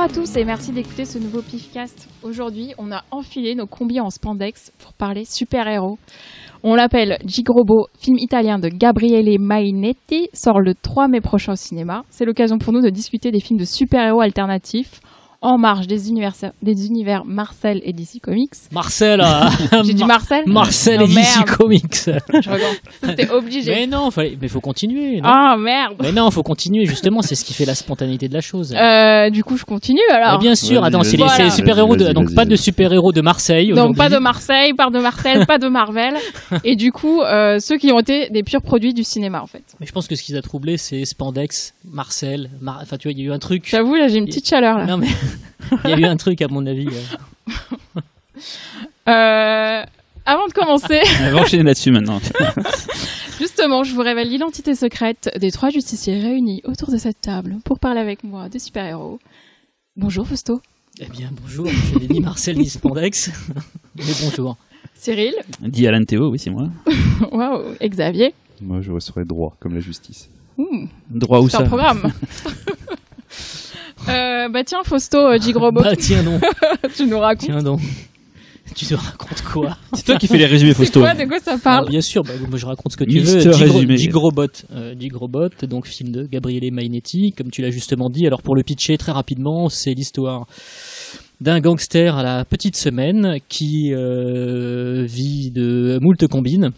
à tous et merci d'écouter ce nouveau Pifcast. Aujourd'hui, on a enfilé nos combis en spandex pour parler super-héros. On l'appelle Gigrobo, film italien de Gabriele Mainetti, sort le 3 mai prochain au cinéma. C'est l'occasion pour nous de discuter des films de super-héros alternatifs en marge des univers Marvel et DC Comics. Marvel, J'ai dit Marvel. Marvel et DC Comics. Je regarde. C'était obligé. Mais non, mais faut continuer. Non Ah merde. Mais non, faut continuer. Justement, c'est ce qui fait la spontanéité de la chose. Du coup, je continue alors. Mais bien sûr. Vas-y, attends, c'est voilà. les super-héros donc pas de super-héros de Marseille. Donc aujourd'hui. pas de Marseille, pas de Marcel, pas de Marvel. Et du coup, ceux qui ont été des purs produits du cinéma en fait. Mais je pense que ce qui les a troublés, c'est Spandex, Marcel. Enfin, tu vois, il y a eu un truc. J'avoue, là, j'ai une petite chaleur là. Non mais il y a eu un truc à mon avis. Avant de commencer, On va enchaîner là-dessus maintenant. justement, je vous révèle l'identité secrète des 3 justiciers réunis autour de cette table pour parler avec moi des super-héros. Bonjour Fausto. Eh bien, bonjour. Je n'ai ni Marcel ni Spandex. Mais bonjour. Cyril. Dis Alan Théo, oui, c'est moi. Waouh. Et Xavier. Moi, je serais droit, comme la justice. Droit où C'est ça un programme. Bah tiens, Fausto, Gigrobo, Bah tiens donc. tu nous racontes. Tiens donc. Tu te racontes quoi? C'est toi qui fais les résumés, C'est Fausto. quoi, de quoi ça Alors, parle? bien sûr, moi je raconte ce que tu Mister veux. résumé. Gigrobot, donc film de Gabriele Mainetti, comme tu l'as justement dit. Alors pour le pitcher très rapidement, c'est l'histoire d'un gangster à la petite semaine qui vit de moult combines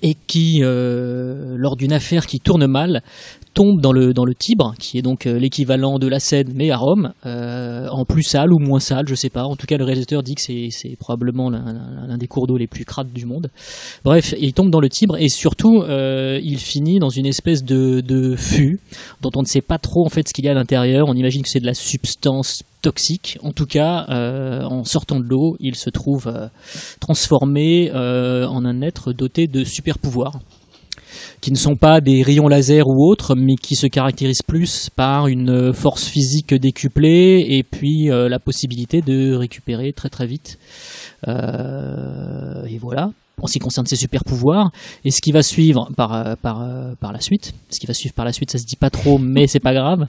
et qui, lors d'une affaire qui tourne mal, tombe dans le Tibre, qui est donc l'équivalent de la Seine, mais à Rome, en plus sale ou moins sale, je sais pas. En tout cas, le réalisateur dit que c'est probablement l'un des cours d'eau les plus crades du monde. Bref, il tombe dans le Tibre et surtout, il finit dans une espèce de fût dont on ne sait pas trop en fait ce qu'il y a à l'intérieur. On imagine que c'est de la substance toxique. En tout cas, en sortant de l'eau, il se trouve transformé en un être doté de super pouvoirs, qui ne sont pas des rayons laser ou autres, mais qui se caractérisent plus par une force physique décuplée et puis la possibilité de récupérer très très vite. Et voilà, en ce qui concerne ses super pouvoirs. Et ce qui va suivre par la suite, ça se dit pas trop, mais c'est pas grave.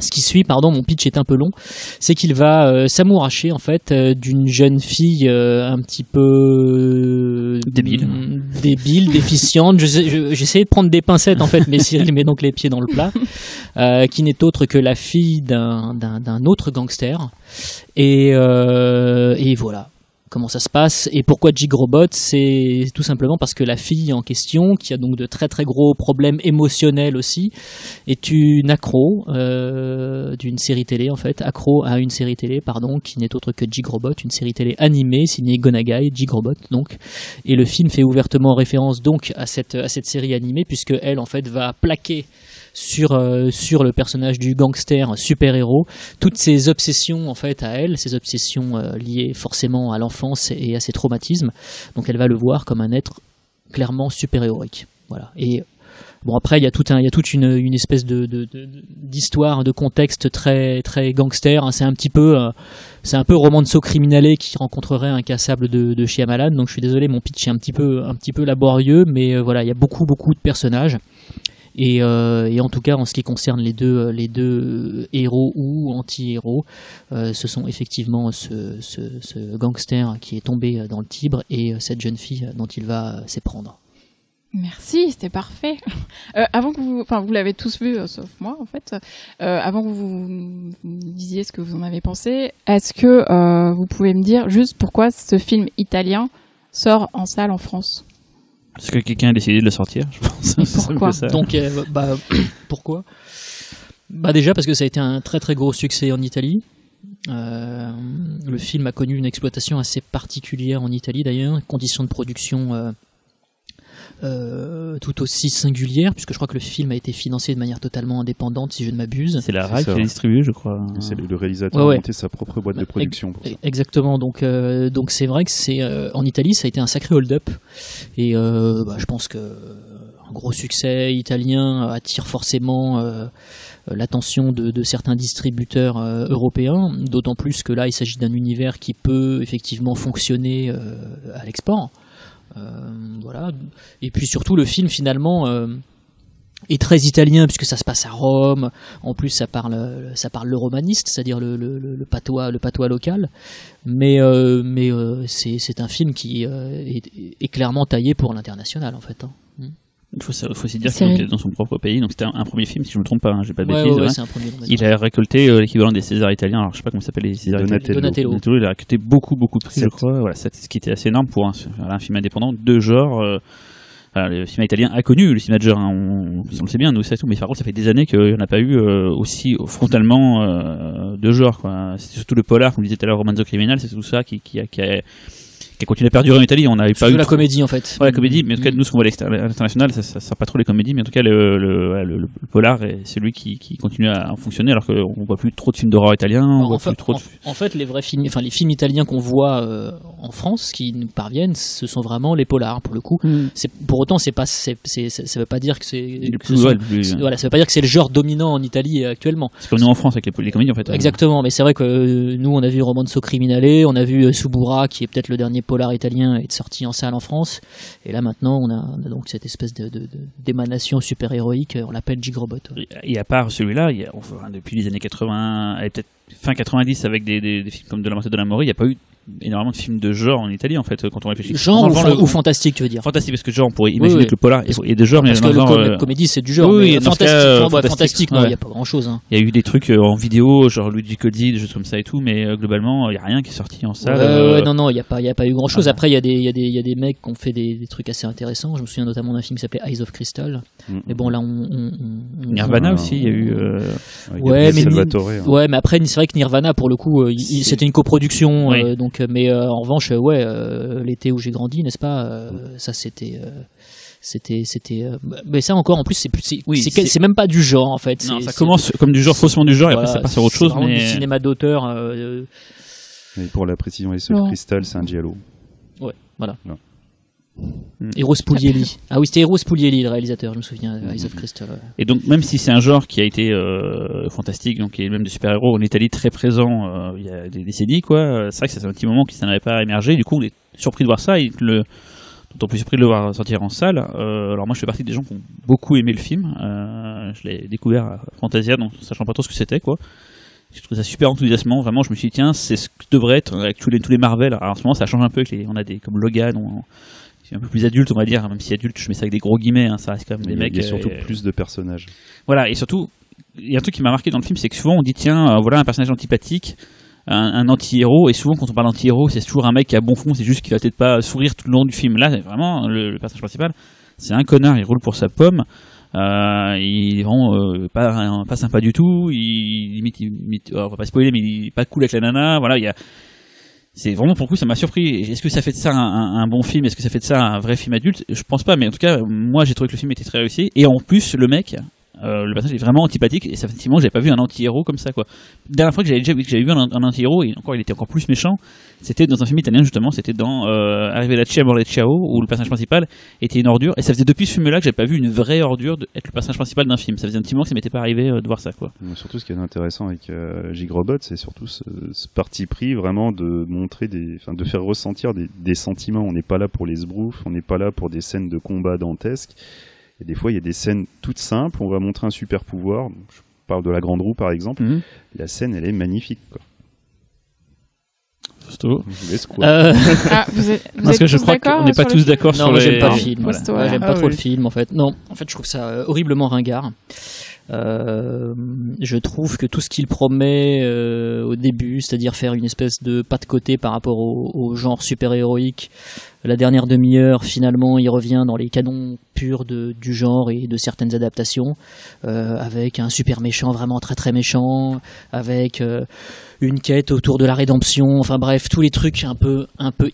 Ce qui suit, mon pitch est un peu long, c'est qu'il va s'amouracher en fait d'une jeune fille un petit peu Débile, déficiente. J'essayais de prendre des pincettes en fait, mais Cyril met donc les pieds dans le plat, qui n'est autre que la fille d'un autre gangster. Et voilà. Comment ça se passe et pourquoi Gigrobot? C'est tout simplement parce que la fille en question, qui a donc de très très gros problèmes émotionnels aussi, est une accro d'une série télé en fait, accro à une série télé qui n'est autre que Gigrobot, une série télé animée signée Gonagai, Gigrobot donc. Et le film fait ouvertement référence donc à cette série animée, puisque elle en fait va plaquer sur le personnage du gangster super-héros toutes ses obsessions en fait à elle, ces obsessions liées forcément à l'enfance et à ses traumatismes. Donc elle va le voir comme un être clairement super-héroïque. Voilà. Et bon, après il y a toute une espèce d'histoire, de contexte très très gangster, hein. C'est un peu romanzo criminale qui rencontrerait un cassable de Shyamalan. Donc je suis désolé, mon pitch est un petit peu laborieux, mais voilà, il y a beaucoup de personnages. Et en tout cas, en ce qui concerne les deux héros ou anti-héros, ce sont effectivement ce gangster qui est tombé dans le Tibre et cette jeune fille dont il va s'éprendre. Merci, c'était parfait. Avant que vous l'avez tous vu, sauf moi en fait. Avant que vous disiez ce que vous en avez pensé, est-ce que vous pouvez me dire juste pourquoi ce film italien sort en salle en France? Parce que quelqu'un a décidé de le sortir, je pense. Pourquoi? Donc, pourquoi? Déjà parce que ça a été un très très gros succès en Italie. Le film a connu une exploitation assez particulière en Italie d'ailleurs, conditions de production tout aussi singulières, puisque je crois que le film a été financé de manière totalement indépendante, si je ne m'abuse. C'est la RAI qui a distribué, je crois. C'est le réalisateur a monté sa propre boîte de production. Pour ça. Exactement, donc c'est vrai que c'est en Italie ça a été un sacré hold-up, et je pense que un gros succès italien attire forcément l'attention de certains distributeurs européens, d'autant plus que là il s'agit d'un univers qui peut effectivement fonctionner à l'export. Voilà. Et puis surtout le film finalement est très italien puisque ça se passe à Rome. En plus, ça parle le romaniste, c'est-à-dire le patois local. Mais c'est un film qui est clairement taillé pour l'international en fait. Hein. Il faut aussi dire qu'il est dans son propre pays, donc c'était un premier film, si je ne me trompe pas, j'ai pas de bêtises. Ouais, c'est un premier, il a récolté l'équivalent des Césars italiens, alors je sais pas comment ça s'appelle les Césars italiens. Donatello. Il a récolté beaucoup de prix, je crois. Voilà, ce qui était assez énorme pour un film indépendant de genre. Le cinéma italien a connu le cinéma de genre, hein, on le sait bien, nous c'est tout, mais par contre ça fait des années qu'il n'y en a pas eu aussi frontalement de genre, quoi. C'est surtout le polar, comme disait tout à l'heure Romanzo Criminal, c'est tout ça qui a continué à perdurer en Italie. On n'avait pas eu la comédie en fait. Ouais, la comédie, mais en tout cas nous ce qu'on voit à l'international, ça sert pas trop les comédies, mais en tout cas le polar est celui qui continue à fonctionner, alors qu'on voit plus trop de films d'horreur italiens. En fait, les vrais films, enfin les films italiens qu'on voit en France qui nous parviennent, ce sont vraiment les polars pour le coup. Pour autant, ça veut pas dire que voilà, ça veut pas dire que c'est le genre dominant en Italie actuellement. C'est comme nous en France avec les comédies en fait. Exactement, mais c'est vrai que nous on a vu Romanzo Criminale, on a vu Suburra qui est peut-être le dernier polar italien est sorti en salle en France, et là maintenant on a donc cette espèce d'émanation super héroïque, on l'appelle Gigrobot. Et à part celui-là, depuis les années 80 et peut-être fin 90 avec des films comme De la Morte de la Mori, il n'y a pas eu énormément de films de genre en Italie en fait quand on réfléchit. Genre ou fantastique tu veux dire? Fantastique parce que genre on pourrait imaginer que le polar est de genre, mais parce que la comédie c'est du genre. Oui, mais fantastique non, il n'y a pas grand chose. Hein. Il y a eu des trucs en vidéo genre Luigi Cozzi, des choses comme ça et tout, mais globalement il n'y a rien qui est sorti en salle. Non, il n'y a pas eu grand chose. Après il y a des mecs qui ont fait des trucs assez intéressants. Je me souviens notamment d'un film qui s'appelait Eyes of Crystal. Mais bon là Nirvana aussi il y a eu. Mais après c'est vrai que Nirvana pour le coup c'était une coproduction donc. Mais en revanche, l'été où j'ai grandi, n'est-ce pas, ça c'était mais ça encore en plus c'est même pas du genre en fait. Non, ça commence comme du genre, faussement du genre, et après ça passe sur autre chose. Mais du cinéma d'auteur. Et pour la précision, Eyes of Crystal, c'est un giallo. Ouais, voilà. Eros Puglieli. Ah oui, c'était Eros Puglieli le réalisateur, je me souviens. Eyes of Crystal. Et donc même si c'est un genre qui a été fantastique, donc qui est même de super-héros en Italie très présent il y a des décennies, quoi. C'est vrai que ça fait un petit moment qu'il s'en avait pas émergé. Du coup, on est surpris de voir ça et d'autant plus surpris de le voir sortir en salle. Alors moi, je fais partie des gens qui ont beaucoup aimé le film. Je l'ai découvert à Fantasia, donc sachant pas trop ce que c'était, quoi. Je trouve ça super enthousiasmant. Vraiment, je me suis dit tiens, c'est ce que devrait être avec tous les Marvel. Alors en ce moment, ça change un peu. On a des comme Logan. C'est un peu plus adulte, on va dire, même si adulte, je mets ça avec des gros guillemets, hein, ça reste quand même des mecs. Il y a surtout plus de personnages. Voilà, et surtout, il y a un truc qui m'a marqué dans le film, c'est que souvent on dit tiens, voilà un personnage antipathique, un anti-héros, et souvent quand on parle d'anti-héros, c'est toujours un mec qui a bon fond, c'est juste qu'il va peut-être pas sourire tout le long du film. Là, vraiment, le personnage principal, c'est un connard, il roule pour sa pomme. Il est vraiment pas sympa du tout, il limite, on va pas spoiler, mais il est pas cool avec la nana. Voilà, c'est vraiment pour le coup ça m'a surpris. Est-ce que ça fait de ça un bon film? Est-ce que ça fait de ça un vrai film adulte? Je pense pas, mais en tout cas moi j'ai trouvé que le film était très réussi, et en plus le mec le personnage est vraiment antipathique, et ça fait effectivement j'avais pas vu un anti-héros comme ça, quoi. La dernière fois que j'avais vu un anti-héros, et encore il était encore plus méchant, c'était dans un film italien justement, c'était dans Arrivederci Amore Ciao, où le personnage principal était une ordure, et ça faisait depuis ce film là que j'avais pas vu une vraie ordure être le personnage principal d'un film. Ça faisait un petit moment que ça m'était pas arrivé de voir ça, quoi. Mais surtout ce qui est intéressant avec Gigrobot, c'est surtout ce parti pris vraiment de montrer de faire ressentir des sentiments. On n'est pas là pour les sbroufs, on n'est pas là pour des scènes de combat dantesques. Et des fois, il y a des scènes toutes simples, on va montrer un super pouvoir. Je parle de la Grande Roue, par exemple. La scène, elle est magnifique, quoi. Fausto. Je vous laisse quoi. Parce que je crois qu'on n'est pas tous d'accord sur moi, les... j'aime pas le film. Voilà. J'aime pas trop le film, en fait. Non, en fait, je trouve ça horriblement ringard. Je trouve que tout ce qu'il promet au début, c'est-à-dire faire une espèce de pas de côté par rapport au genre super-héroïque, la dernière demi-heure, finalement, il revient dans les canons purs du genre et de certaines adaptations, avec un super méchant vraiment très très méchant, avec une quête autour de la rédemption, enfin bref, tous les trucs un peu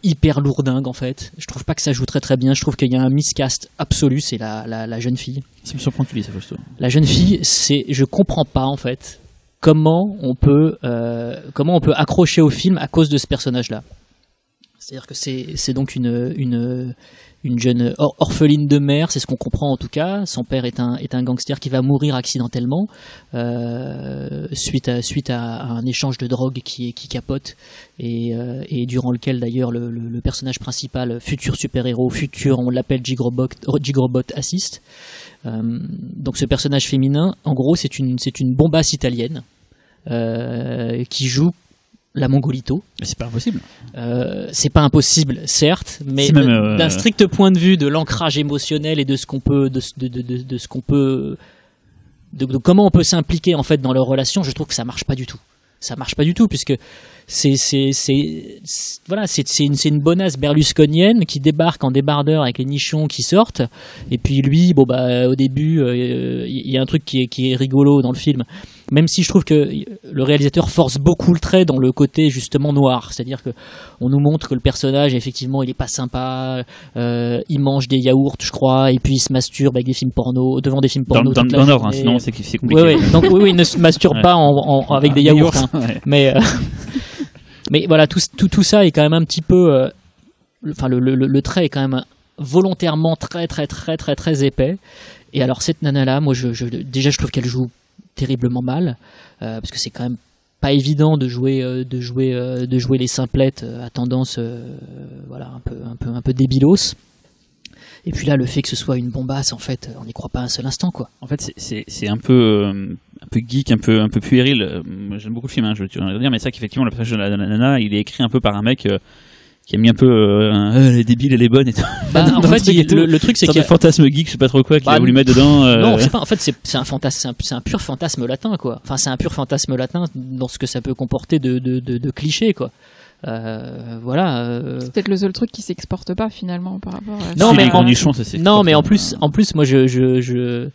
hyper lourdingues en fait. Je trouve pas que ça joue très très bien, je trouve qu'il y a un miscast absolu, c'est la jeune fille. Ça me surprend que tu dis ça, Fausto. La jeune fille, je comprends pas en fait comment on peut accrocher au film à cause de ce personnage-là. C'est-à-dire que c'est donc une jeune orpheline de mère, c'est ce qu'on comprend en tout cas. Son père est un gangster qui va mourir accidentellement suite à un échange de drogue qui capote et durant lequel d'ailleurs le personnage principal, futur super-héros, on l'appelle Gigrobot assiste. Donc ce personnage féminin, en gros, c'est une bombasse italienne qui joue la Mongolito. C'est pas impossible. C'est pas impossible, certes, mais même, d'un strict point de vue de l'ancrage émotionnel et de ce qu'on peut, de comment on peut s'impliquer en fait dans leur relation, je trouve que ça marche pas du tout. Ça marche pas du tout puisque c'est une bonasse berlusconienne qui débarque en débardeur avec les nichons qui sortent et puis lui au début il y a un truc qui est rigolo dans le film, même si je trouve que le réalisateur force beaucoup le trait dans le côté justement noir, c'est-à-dire que on nous montre que le personnage effectivement il est pas sympa, il mange des yaourts je crois et puis il se masturbe avec des films porno devant des films porno dans l'ordre, sinon c'est compliqué. Donc il ne se masturbe pas avec des yaourts hein, ouais. Mais voilà, tout ça est quand même un petit peu le trait est quand même volontairement très très très très très épais. Et alors cette nana là, moi déjà je trouve qu'elle joue terriblement mal parce que c'est quand même pas évident de jouer les simplettes à tendance un peu débilos. Et puis là, le fait que ce soit une bombasse, en fait, on n'y croit pas un seul instant, quoi. En fait, c'est un peu geek, un peu puéril. Moi, j'aime beaucoup le film, hein, je veux dire, mais c'est ça qu'effectivement, le personnage de la nana, il est écrit un peu par un mec qui a mis un peu elle est débile, elle est bonne et tout. En fait, le truc, c'est qu'il y a un fantasme geek, je sais pas trop quoi, qu'il a voulu mettre dedans. Non, c'est pas. En fait, c'est un fantasme, c'est un pur fantasme latin, quoi. Enfin, c'est un pur fantasme latin dans ce que ça peut comporter de clichés, quoi. C'est peut-être le seul truc qui s'exporte pas finalement par rapport à mais en plus moi je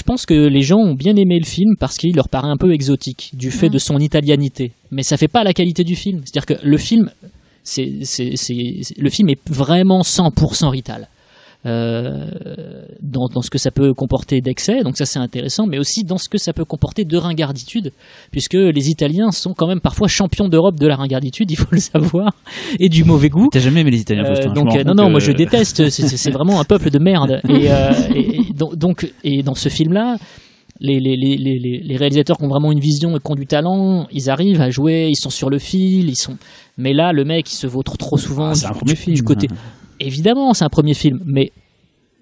pense que les gens ont bien aimé le film parce qu'il leur paraît un peu exotique du fait de son italianité, mais ça fait pas la qualité du film. C'est-à-dire que le film le film est vraiment 100% Rital. Dans ce que ça peut comporter d'excès, donc ça c'est intéressant, mais aussi dans ce que ça peut comporter de ringarditude, puisque les Italiens sont quand même parfois champions d'Europe de la ringarditude, il faut le savoir, et du mauvais goût. T'as jamais aimé les Italiens, moi je déteste, c'est vraiment un peuple de merde. Et dans ce film-là, les réalisateurs qui ont vraiment une vision et qui ont du talent, ils arrivent à jouer, ils sont sur le fil, mais là le mec il se vautre trop souvent du côté. Évidemment, c'est un premier film, mais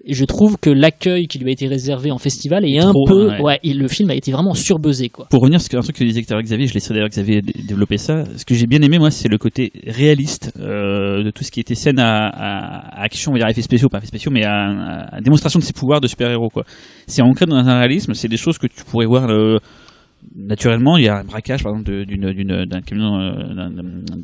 je trouve que l'accueil qui lui a été réservé en festival est le film a été vraiment surbuzzé, quoi. Pour revenir sur un truc que disait Xavier, je laisserai d'ailleurs Xavier développer ça. Ce que j'ai bien aimé, moi, c'est le côté réaliste de tout ce qui était scène à action, on va dire effets spéciaux, pas effets spéciaux, mais à démonstration de ses pouvoirs de super-héros, quoi. C'est ancré dans un réalisme, c'est des choses que tu pourrais voir naturellement. Il y a un braquage par exemple d'un camion, d'un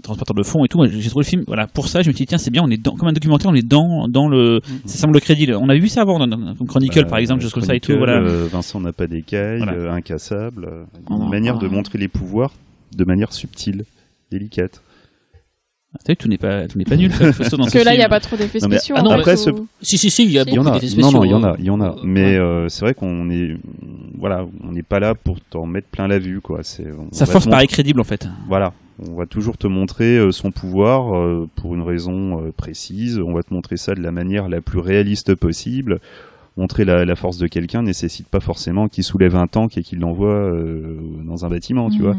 transporteur de fonds et tout. Moi, j'ai trouvé le film, voilà, pour ça je me suis dit tiens, c'est bien, on est comme un documentaire, on est dans le ça semble le crédit. On avait vu ça avant dans Chronicle par exemple, juste comme ça et tout, voilà. Vincent n'a pas d'écailles, voilà. Incassable, une manière de montrer les pouvoirs de manière subtile, délicate. Tout n'est pas nul. Parce que là, il n'y a pas trop d'effets spéciaux. Si, il y a beaucoup d'effets spéciaux. Non, il y en a. Mais c'est vrai qu'on est, on n'est pas là pour t'en mettre plein la vue, quoi. Ça force paraît crédible, en fait. Voilà. On va toujours te montrer son pouvoir pour une raison précise. On va te montrer ça de la manière la plus réaliste possible. Montrer la force de quelqu'un nécessite pas forcément qu'il soulève un tank et qu'il l'envoie dans un bâtiment, tu vois.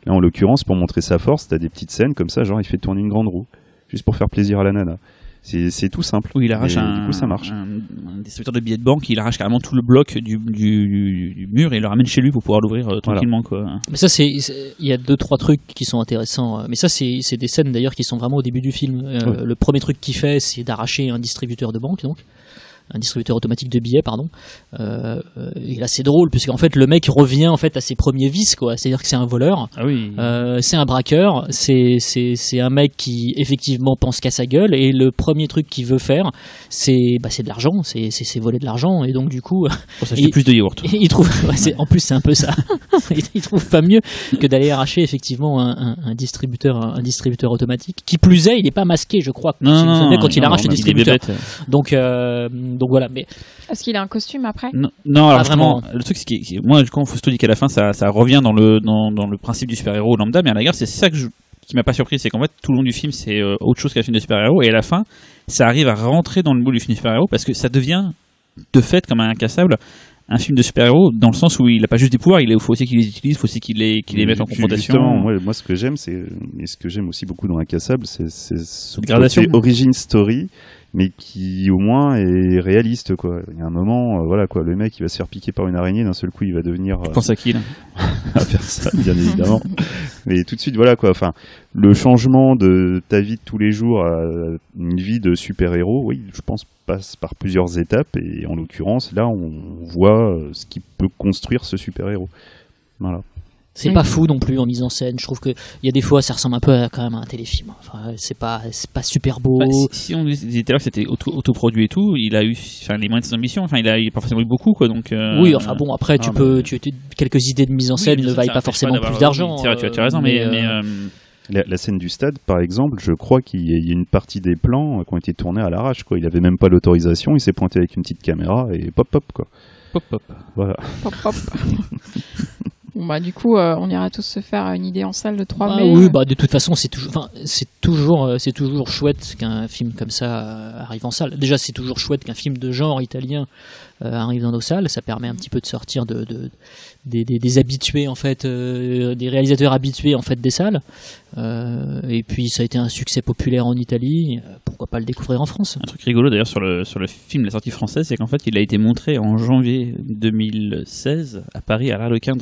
Là, en l'occurrence, pour montrer sa force, t'as des petites scènes comme ça, genre il fait tourner une grande roue, juste pour faire plaisir à la nana. C'est tout simple. Oui, il arrache du coup, ça marche. Un distributeur de billets de banque, il arrache carrément tout le bloc du mur et il le ramène chez lui pour pouvoir l'ouvrir tranquillement, quoi. Mais ça, il y a 2-3 trucs qui sont intéressants. Mais ça, c'est des scènes d'ailleurs qui sont vraiment au début du film. Le premier truc qu'il fait, c'est d'arracher un distributeur de banque, donc. Un distributeur automatique de billets, pardon. Et là, c'est drôle, puisqu'en fait, le mec revient en fait à ses premiers vices, quoi. C'est-à-dire que c'est un voleur, c'est un braqueur, c'est un mec qui effectivement pense qu'à sa gueule, et le premier truc qu'il veut faire, c'est de l'argent, c'est voler de l'argent, et donc du coup, pour s'acheter plus de yaourt. Il trouve, en plus, c'est un peu ça. il trouve pas mieux que d'aller arracher effectivement un distributeur automatique. Qui plus est, il est pas masqué, je crois. Quand il arrache le distributeur. Donc voilà, mais est-ce qu'il a un costume après? Non, alors vraiment. Le truc, c'est que moi, quand Fausto dit qu'à la fin, ça revient dans le principe du super-héros lambda, mais à la gare, c'est ça que qui m'a pas surpris, c'est qu'en fait tout le long du film c'est autre chose qu'un film de super-héros, et à la fin ça arrive à rentrer dans le moule du film de super-héros parce que ça devient de fait comme un incassable un film de super-héros, dans le sens où il n'a pas juste des pouvoirs, il faut aussi qu'il les utilise, il faut aussi qu'il les mette en confrontation. Justement, moi ce que j'aime, et ce que j'aime aussi beaucoup dans Incassable, c'est ce gradation. côté origin story, mais qui au moins est réaliste, quoi. Il y a un moment, voilà, quoi, le mec il va se faire piquer par une araignée, d'un seul coup il va devenir... Tu penses à qui là? à faire ça, bien évidemment. Mais tout de suite, voilà, quoi. Enfin, le changement de ta vie de tous les jours à une vie de super-héros, oui, je pense, passe par plusieurs étapes, et en l'occurrence, là, on voit ce qui peut construire ce super-héros. Voilà. C'est pas fou non plus en mise en scène. Je trouve que il y a des fois ça ressemble un peu quand même à un téléfilm. Enfin, c'est pas super beau. Si on disait tout à l'heure que c'était autoproduit et tout, il a eu les moyens de ses ambitions. Enfin, il a pas forcément eu beaucoup, quoi. Donc. Oui, enfin bon, après tu quelques idées de mise en scène ne vaillent pas forcément plus d'argent. Tu as raison, mais la scène du stade, par exemple, je crois qu'il y a une partie des plans qui ont été tournés à l'arrache, quoi. Il avait même pas l'autorisation, il s'est pointé avec une petite caméra et pop, quoi. Pop. Voilà. Pop. Bon, bah, du coup, on ira tous se faire une idée en salle le 3 mai. Oui, bah, de toute façon, c'est toujours chouette qu'un film comme ça arrive en salle. Déjà, c'est toujours chouette qu'un film de genre italien arrive dans nos salles. Ça permet un petit peu de sortir des habitués, en fait, des réalisateurs habitués, en fait, des salles. Et puis, ça a été un succès populaire en Italie. Pourquoi pas le découvrir en France? Un truc rigolo d'ailleurs sur le film, la sortie française, c'est qu'en fait, il a été montré en janvier 2016 à Paris, à l'Arlequin,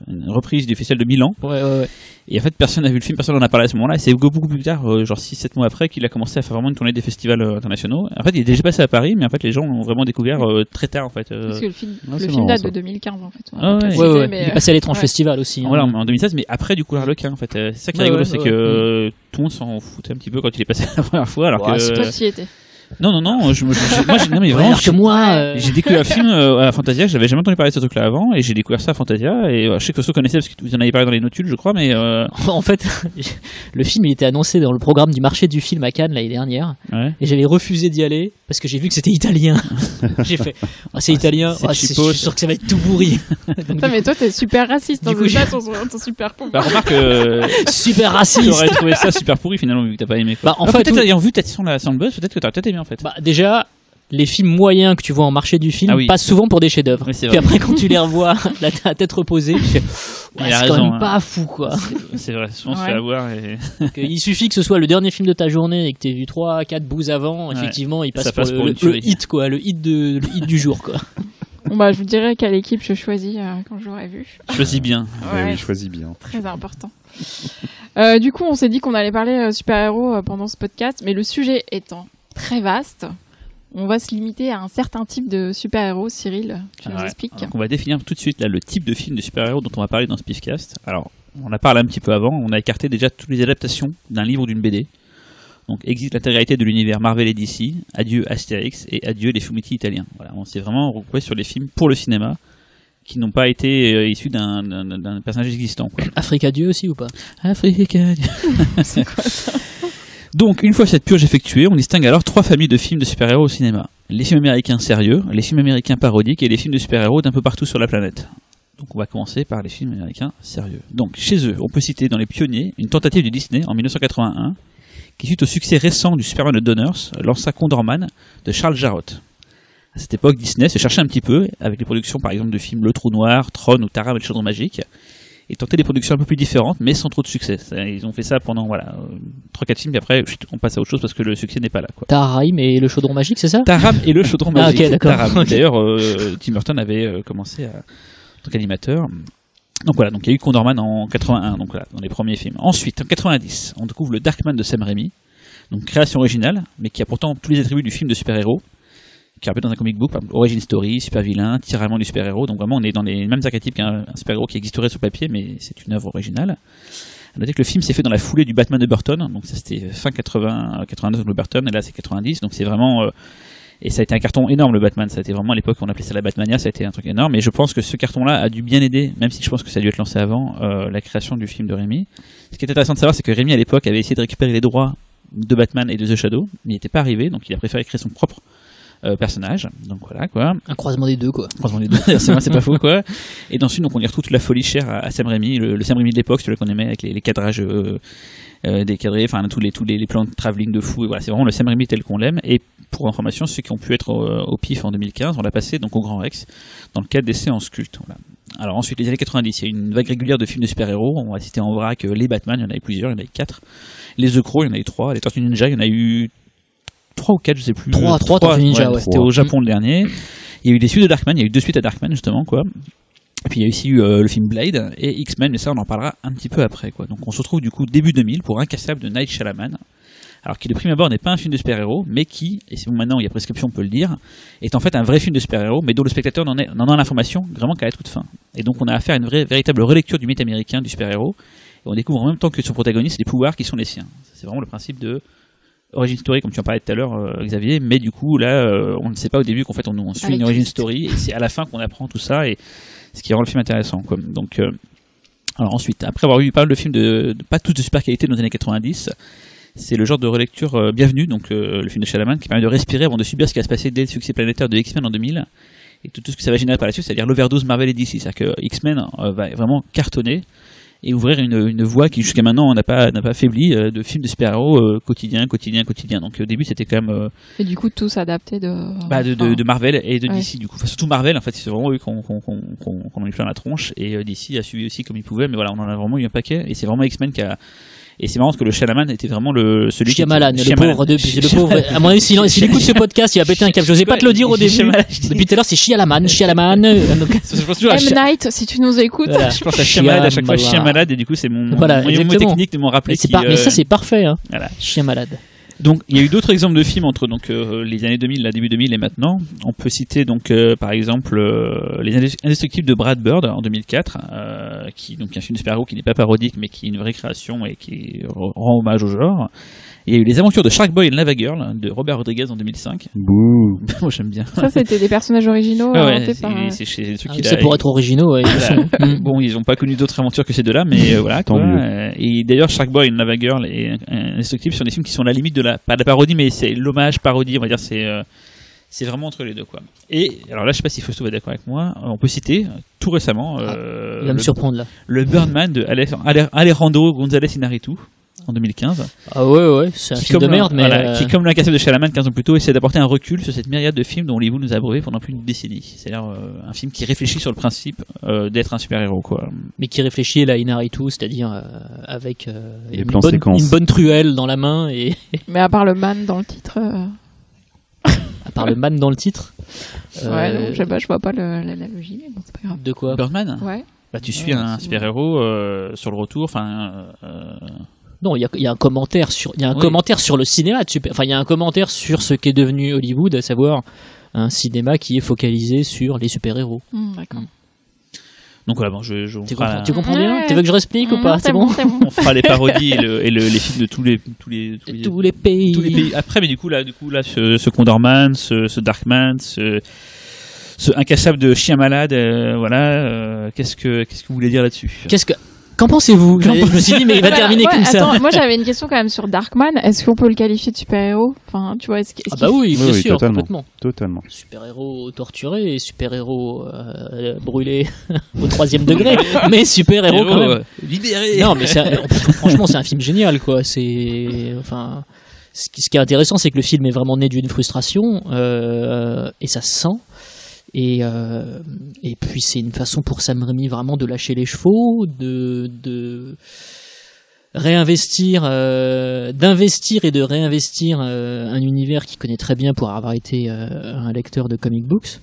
une reprise du Festival de Milan. Ouais. Et en fait, personne n'a vu le film, personne n'en a parlé à ce moment-là. Et c'est beaucoup plus tard, genre 6-7 mois après, qu'il a commencé à faire vraiment une tournée des festivals internationaux. En fait, il est déjà passé à Paris, mais en fait, les gens l'ont vraiment découvert très tard, en fait. Parce que le film marrant, date ça. de 2015, en fait. Ouais. Il est passé à l'étrange festival aussi. Voilà, en 2016, mais après, du coup, l'Arlequin, en fait. C'est ça qui est rigolo, c'est que tout le monde s'en foutait un petit peu quand il est passé la première fois, alors que... Toi, tu y étais. Non, non, moi, mais vraiment, que moi, j'ai découvert le film à Fantasia, j'avais jamais entendu parler de ce truc-là avant, et j'ai découvert ça à Fantasia, et je sais que Soso connaissait parce que vous en avez parlé dans les notules, je crois, mais en fait, le film il était annoncé dans le programme du marché du film à Cannes l'année dernière, ouais. Et j'avais refusé d'y aller parce que j'ai vu que c'était italien. J'ai fait, c'est italien, je suis sûr que ça va être tout pourri. Putain, mais toi t'es super raciste, Du coup, c'est ça ton super pauvre. bah, remarque, super tu raciste. aurais trouvé ça super pourri finalement, vu que t'as pas aimé, quoi. Bah, en fait, peut-être ayant vu ta sur le buzz, peut-être que t'aurais peut-être aimé en fait. Bah, déjà, les films moyens que tu vois en marché du film passent souvent pour des chefs-d'œuvre. Oui, c'est puis vrai. après, quand tu les revois, la tête reposée, tu fais, Il a c'est raison, quand même hein. pas fou, quoi. C'est vrai, souvent on se Ouais. fait avoir et... Il suffit que ce soit le dernier film de ta journée et que t'aies vu 3-4 bouts avant, effectivement, il passe Ça pour passe pour le une tuerie. hit, quoi, le hit du jour, quoi. Bon, bah, je vous dirai quelle équipe je choisis quand j'aurai vu. Choisis bien. Ouais. Oui, choisis bien. Très important. Du coup, on s'est dit qu'on allait parler super-héros pendant ce podcast, mais le sujet étant très vaste, on va se limiter à un certain type de super-héros. Cyril, tu nous Ouais. expliques. Donc on va définir tout de suite là, le type de film de super-héros dont on va parler dans ce Pifcast. Alors, on a parlé un petit peu avant, on a écarté déjà toutes les adaptations d'un livre ou d'une BD. Donc existe l'intégralité de l'univers Marvel et DC, adieu Astérix et adieu les fumetti italiens. Voilà, on s'est vraiment regroupé sur les films pour le cinéma qui n'ont pas été issus d'un personnage existant, quoi. Africa Dieu aussi ou pas? Africa. C'est quoi ça? Donc, une fois cette purge effectuée, on distingue alors 3 familles de films de super-héros au cinéma. Les films américains sérieux, les films américains parodiques et les films de super-héros d'un peu partout sur la planète. Donc on va commencer par les films américains sérieux. Donc chez eux, on peut citer dans les pionniers une tentative de Disney en 1981 qui, suite au succès récent du Superman de Donners, lança Condorman de Charles Jarrott. À cette époque, Disney se cherchait un petit peu avec les productions par exemple de films Le Trou Noir, Tron ou Taram et le Chaudron Magique, et tentait des productions un peu plus différentes mais sans trop de succès. Ils ont fait ça pendant 3-4 films, puis après on passe à autre chose parce que le succès n'est pas là, quoi. Taram et le chaudron magique, c'est ça? Taram et le Chaudron Magique. Ok, d'accord. Taram. Ok. D'ailleurs, Tim Burton avait commencé en tant qu'animateur. Donc voilà, donc il y a eu Condorman en 81, donc voilà, dans les premiers films. Ensuite, en 90, on découvre le Darkman de Sam Raimi, donc création originale, mais qui a pourtant tous les attributs du film de super-héros, qui est rappelé dans un comic book, par exemple, origin story, super vilain, tiraillement du super-héros, donc vraiment on est dans les mêmes archétypes qu'un super-héros qui existerait sur papier, mais c'est une œuvre originale. À noter que le film s'est fait dans la foulée du Batman de Burton, donc ça c'était fin 89 de Burton, et là c'est 90, donc c'est vraiment... et ça a été un carton énorme, le Batman. Ça a été vraiment à l'époque, on appelait ça la Batmania, ça a été un truc énorme. Et je pense que ce carton-là a dû bien aider, même si je pense que ça a dû être lancé avant, la création du film de Raimi. Ce qui est intéressant de savoir, c'est que Raimi à l'époque avait essayé de récupérer les droits de Batman et de The Shadow, mais il n'était pas arrivé, donc il a préféré créer son propre personnage. Donc voilà, quoi. Un croisement des deux, quoi. Croisement des deux, c'est pas faux, quoi. Et ensuite, donc on y retrouve toute la folie chère à Sam Raimi, le Sam Raimi de l'époque, celui qu'on aimait avec les cadrages décadré, enfin tous les plans de travelling de fou. Et voilà, c'est vraiment le Sam Raimi tel qu'on l'aime. Et pour information, ceux qui ont pu être au PIF en 2015, on l'a passé donc au Grand Rex dans le cadre des séances cultes. Voilà. Alors ensuite, les années 90, il y a eu une vague régulière de films de super-héros. On va citer en vrac les Batman, il y en avait plusieurs, il y en avait 4. Les The Crow, il y en a eu 3. Les Tortues Ninja, il y en a eu 3 ou 4, je sais plus. 3 Tortues Ninja, ouais. C'était au Japon le dernier. Il y a eu des suites de Darkman, il y a eu 2 suites à Darkman justement, quoi. Et puis il y a aussi eu le film Blade et X-Men, mais ça on en parlera un petit peu après, quoi. Donc on se retrouve du coup début 2000 pour Incassable de Night Shyamalan. Alors qui de prime abord n'est pas un film de super-héros, mais qui, et c'est bon maintenant il y a prescription on peut le dire, est en fait un vrai film de super-héros, mais dont le spectateur n'en a l'information vraiment qu'à la toute fin. Et donc on a affaire à une véritable relecture du mythe américain du super-héros, et on découvre en même temps que son protagoniste les pouvoirs qui sont les siens. C'est vraiment le principe de origin story, comme tu en parlais tout à l'heure, Xavier, mais du coup là on ne sait pas au début qu'en fait on suit une origin story, et c'est à la fin qu'on apprend tout ça, et ce qui rend le film intéressant, quoi. Donc alors ensuite, après avoir eu pas mal de films de pas tous de super qualité dans les années 90, c'est le genre de relecture bienvenue, donc le film de Shyamalan, qui permet de respirer avant de subir ce qui va se passer dès le succès planétaire de X-Men en 2000 et tout ce que ça va générer par la suite, c'est-à-dire l'overdose Marvel et DC. C'est-à-dire que X-Men va vraiment cartonner et ouvrir une voie qui jusqu'à maintenant n'a pas faibli de films de super-héros quotidien. Donc au début c'était quand même et du coup tous adaptés de Marvel et de ouais. DC, du coup. Enfin, surtout Marvel, en fait, c'est vraiment eux qu'on a eu plein la tronche, et DC a suivi aussi comme il pouvait, mais voilà, on en a vraiment eu un paquet, et c'est vraiment X-Men qui a. Et c'est marrant parce que le Shyamalan était vraiment celui Shyamalan, le pauvre. À mon avis, s'il écoute ce podcast, il va péter un câble. J'osais pas te le dire au début. Depuis tout à l'heure, c'est Shyamalan. M. Night, si tu nous écoutes. Voilà, je pense à Shyamalan à chaque fois, Shyamalan, et du coup, c'est mon technique de m'en rappeler. Mais ça, c'est parfait, hein. Voilà. Shyamalan. Donc il y a eu d'autres exemples de films entre les années 2000, la début 2000 et maintenant. On peut citer donc par exemple Les Indestructibles de Brad Bird en 2004, qui donc un film de super-héros qui n'est pas parodique mais qui est une vraie création et qui rend hommage au genre. Il y a eu Les Aventures de Shark Boy and Lava Girl de Robert Rodriguez en 2005. Bouh. Moi j'aime bien. Ça c'était des personnages originaux inventés par. C'est pour être originaux. Ouais, bon, ils n'ont pas connu d'autres aventures que ces deux-là, mais voilà. Quoi. Et d'ailleurs, Shark Boy and Lava Girl et Indestructible sont des films qui sont à la limite de pas de la parodie, mais c'est l'hommage parodie. On va dire c'est vraiment entre les deux, quoi. Et alors là, je sais pas si Fausto va être d'accord avec moi. On peut citer tout récemment. Il va me surprendre là. Le Birdman de Alejandro González Iñárritu en 2015. Ah ouais, c'est un film de merde, mais qui, comme L'Incassable de Shyamalan 15 ans plus tôt, essaie d'apporter un recul sur cette myriade de films dont Hollywood nous a abreuvé pendant plus d'une décennie. C'est-à-dire un film qui réfléchit sur le principe d'être un super-héros, quoi. Mais qui réfléchit là, Iñárritu, c'est-à-dire avec une bonne truelle dans la main et. Mais à part le man dans le titre. À part le man dans le titre. Ouais, non, je vois pas l'analogie, mais bon, c'est pas grave. De quoi? Birdman. Ouais. Bah, tu suis un super-héros sur le retour, enfin. Non, il y a un commentaire sur le cinéma de super. Enfin, il y a un commentaire sur ce qu'est devenu Hollywood, à savoir un cinéma qui est focalisé sur les super-héros. D'accord. Donc voilà, bon, tu comprends bien? Tu veux que je réexplique ou pas? C'est bon. On fera les parodies et les films de tous les pays. Tous les pays. Après, mais du coup là, ce Condorman, ce Darkman, ce Incassable de Shyamalan, voilà. Qu'est-ce que vous voulez dire là-dessus? Qu'en pensez-vous? Je me suis dit, mais il va terminer comme ça. Moi, j'avais une question quand même sur Darkman. Est-ce qu'on peut le qualifier de super-héros? Enfin, tu vois, bah oui, bien sûr, totalement. Super-héros torturé et super-héros brûlé au 3e degré, mais super-héros quand même. Libéré. Non, mais franchement, c'est un film génial, quoi. Ce qui est intéressant, c'est que le film est vraiment né d'une frustration, et ça se sent. Et puis c'est une façon pour Sam Raimi vraiment de lâcher les chevaux, de réinvestir, d'investir et de réinvestir un univers qu'il connaît très bien pour avoir été un lecteur de comic books,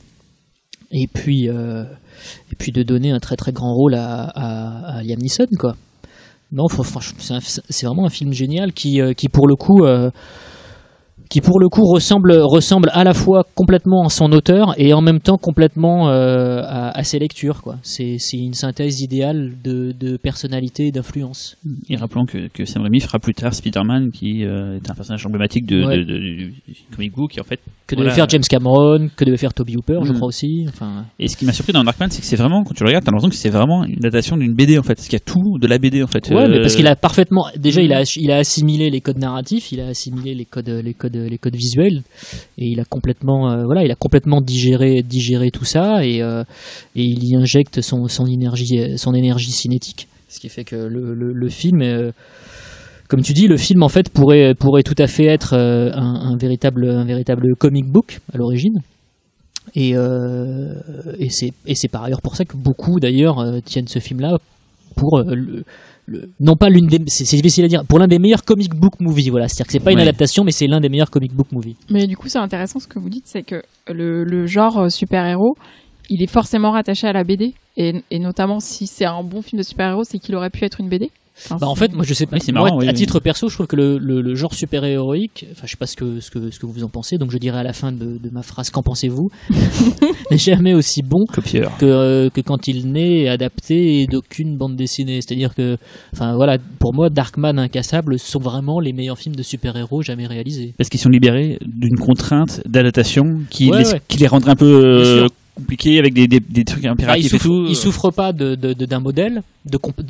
et puis de donner un très très grand rôle à Liam Neeson, quoi. Non, franchement, c'est vraiment un film génial qui pour le coup ressemble à la fois complètement à son auteur et en même temps complètement à ses lectures, quoi. C'est une synthèse idéale de personnalité et d'influence. Et rappelons que Sam Raimi fera plus tard Spider-Man, qui est un personnage emblématique du comic book, qui en fait que devait faire James Cameron, que devait faire Toby Hooper, je crois aussi. Enfin. Et ce qui m'a surpris dans Darkman, c'est que c'est vraiment, quand tu le regardes, t'as l'impression que c'est vraiment une adaptation d'une BD, en fait, parce qu'il y a tout de la BD, en fait. Ouais, mais parce qu'il a parfaitement, déjà il a assimilé les codes narratifs, il a assimilé les codes visuels, et il a complètement digéré tout ça, et il y injecte son énergie cinétique, ce qui fait que le film comme tu dis, le film en fait pourrait tout à fait être un véritable comic book à l'origine. Et c'est par ailleurs pour ça que beaucoup d'ailleurs tiennent ce film-là pour non pas l'une des, c'est difficile à dire, pour l'un des meilleurs comic book movies, voilà, c'est-à-dire que c'est pas une adaptation mais c'est l'un des meilleurs comic book movies. Mais du coup c'est intéressant ce que vous dites, c'est que le genre super-héros, il est forcément rattaché à la BD et notamment si c'est un bon film de super-héros, c'est qu'il aurait pu être une BD. Enfin, en fait, moi je sais pas. c'est marrant, à titre perso, je trouve que le genre super-héroïque, enfin je sais pas ce que vous en pensez, donc je dirais à la fin de ma phrase qu'en pensez-vous, n'est jamais aussi bon que quand il n'est adapté d'aucune bande dessinée. C'est-à-dire que, enfin voilà, pour moi, Darkman, Incassable sont vraiment les meilleurs films de super-héros jamais réalisés. Parce qu'ils sont libérés d'une contrainte d'adaptation qui les rendrait un peu compliqué avec des trucs impératifs et tout. Il souffre pas d'un modèle,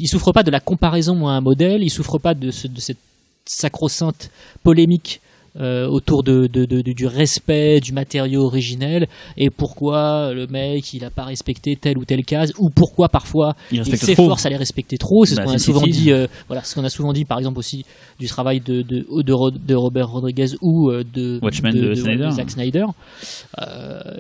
il souffre pas de la comparaison à un modèle, il souffre pas de cette sacro-sainte polémique autour du respect du matériau originel et pourquoi le mec il a pas respecté telle ou telle case ou pourquoi parfois il s'efforce à les respecter trop. C'est ce qu'on a souvent dit. Voilà, ce qu'on a souvent dit par exemple aussi du travail de Robert Rodriguez ou de Watchmen de Zack Snyder.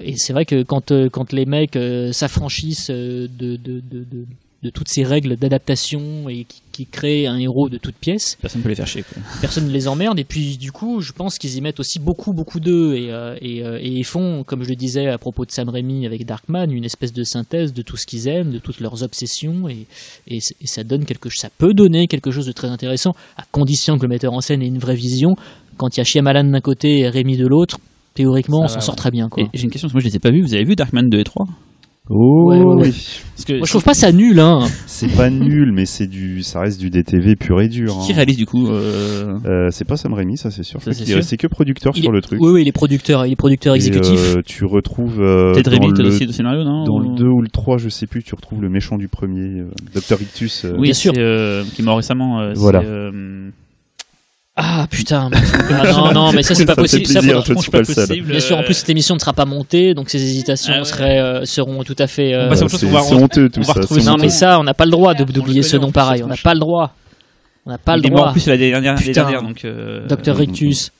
Et c'est vrai que quand les mecs s'affranchissent de toutes ces règles d'adaptation et qui créent un héros de toutes pièces, personne ne peut les faire chier, quoi. Personne ne les emmerde et puis du coup je pense qu'ils y mettent aussi beaucoup d'eux et ils font, comme je le disais à propos de Sam Raimi avec Darkman, une espèce de synthèse de tout ce qu'ils aiment, de toutes leurs obsessions et ça peut donner quelque chose de très intéressant à condition que le metteur en scène ait une vraie vision. Quand il y a Shyamalan d'un côté et Raimi de l'autre, théoriquement on s'en sort très bien, quoi. Et j'ai une question parce que moi je les ai pas vus. Vous avez vu Darkman 2 et 3? Oui. Parce que moi je trouve pas ça nul, hein. C'est pas nul, mais ça reste du DTV pur et dur. Qui réalise du coup c'est pas Sam Raimi, ça c'est sûr. C'est que producteur sur le truc. Oui, il est producteur exécutif. Tu retrouves peut-être Raimi aussi de scénario, non? Dans le 2 ou le 3, je sais plus, tu retrouves le méchant du premier, Dr. Ictus. Oui, bien sûr. Qui est mort récemment. Voilà. Ah putain, non, mais ça c'est pas possible. Ça, bien sûr, en plus cette émission ne sera pas montée, donc ces hésitations seront tout à fait. C'est honteux tout ça. Non mais ça, on n'a pas le droit d'oublier ce nom pareil. On n'a pas le droit. On n'a pas le droit. En plus, c'est la dernière, donc. Dr. Rictus.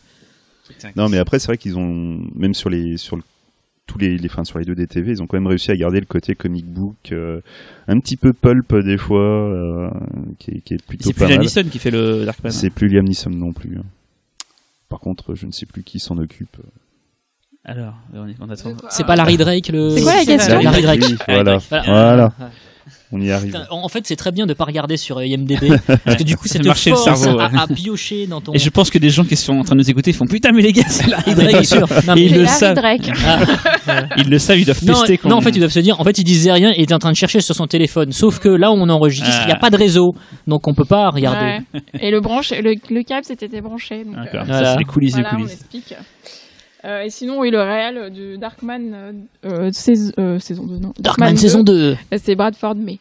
Non mais après c'est vrai qu'ils ont même sur les 2 DTV, ils ont quand même réussi à garder le côté comic book, un petit peu pulp des fois, qui est plutôt pas mal. C'est plus Liam Neeson qui fait le Darkman. C'est plus Liam Neeson non plus. Par contre, je ne sais plus qui s'en occupe. Alors, on attend. C'est pas Larry Drake le. C'est quoi la question? Larry Drake. Voilà. On y arrive. En fait, c'est très bien de pas regarder sur IMDb parce que du coup, ça te force à piocher dans ton. Et je pense que des gens qui sont en train de nous écouter font putain mais les gars, c'est Larry Drake, bien sûr. Et ils le savent. Ils le savent, ils doivent tester. Non, en fait, ils doivent se dire. En fait, il disait rien et était en train de chercher sur son téléphone. Sauf que là où on enregistre, il n'y a pas de réseau, donc on peut pas regarder. Ouais. Et le câble s'était débranché. Donc, d'accord. Ça, c'est les coulisses. On explique. Et sinon, oui, le réel du Darkman saison 2, non. Darkman saison 2. C'est Bradford May.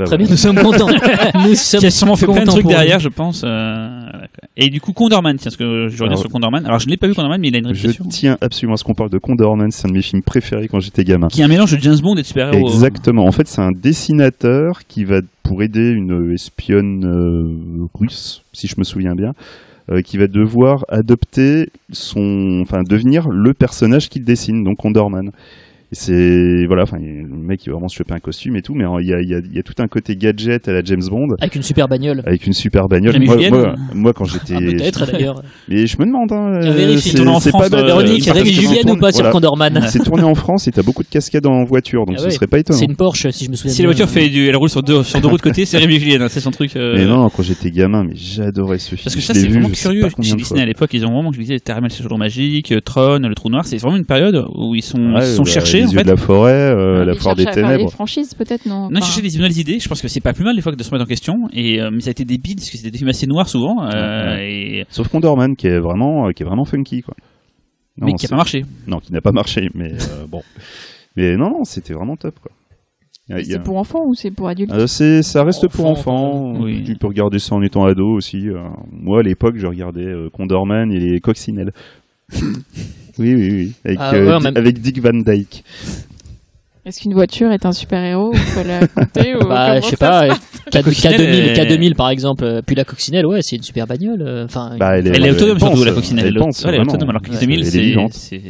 Très bien, nous sommes contents. Qui a sûrement fait plein de trucs derrière, je pense. Et du coup, Condorman, tiens, parce que je reviens sur Condorman. Alors, je n'ai pas vu Condorman, mais il a une réputation. Je tiens absolument à ce qu'on parle de Condorman, c'est un de mes films préférés quand j'étais gamin. Qui est un mélange de James Bond et de super-héros. Exactement. En fait, c'est un dessinateur qui va, pour aider une espionne russe, si je me souviens bien, qui va devoir devenir le personnage qu'il dessine, donc Condorman. Et c'est le mec il va vraiment se choper un costume et tout, mais il y a tout un côté gadget à la James Bond avec une super bagnole. Moi quand j'étais peut-être d'ailleurs. Mais je me demande vérifie. Tourné en France, Véronique, c'est Rémi Julienne ou pas sur Condorman? C'est tourné en France et t'as beaucoup de cascades en voiture, donc ce serait pas étonnant. C'est une Porsche si je me souviens. Si la voiture elle roule sur deux roues de côté, c'est Rémi Julienne, c'est son truc. Mais non, quand j'étais gamin, mais j'adorais ce film. Parce que ça c'est vraiment curieux. Chez Disney à l'époque, ils ont vraiment, je disais, Caramel Séjour Magique, Tron, Le Trou Noir, c'est vraiment une période où ils sont cherchés. Les yeux de la forêt, la foire des ténèbres. Les franchises peut-être non. Non, chercher des nouvelles idées. Je pense que c'est pas plus mal des fois que de se mettre en question. Mais ça a été débile parce que c'était des films assez noirs souvent. Sauf Condorman qui est vraiment funky quoi. Non, mais qui a pas marché. Non, qui n'a pas marché. Mais bon. Mais non, c'était vraiment top quoi. C'est pour enfants ou c'est pour adultes? Ça reste pour enfants. Oui. Tu peux regarder ça en étant ado aussi. Moi à l'époque, je regardais Condorman et les Coccinelles. Oui. Avec Dick Van Dyke. Est-ce qu'une voiture est un super-héros? Faut la compter ou Bah, comment je sais ça pas, se passe K2000 par exemple, puis la coccinelle, ouais, c'est une super bagnole. Enfin, Bah, Elle est autonome surtout, la coccinelle. Elle pense, Elle est vraiment. autonome, alors que Ouais, 2000, elle est vivante. c'est...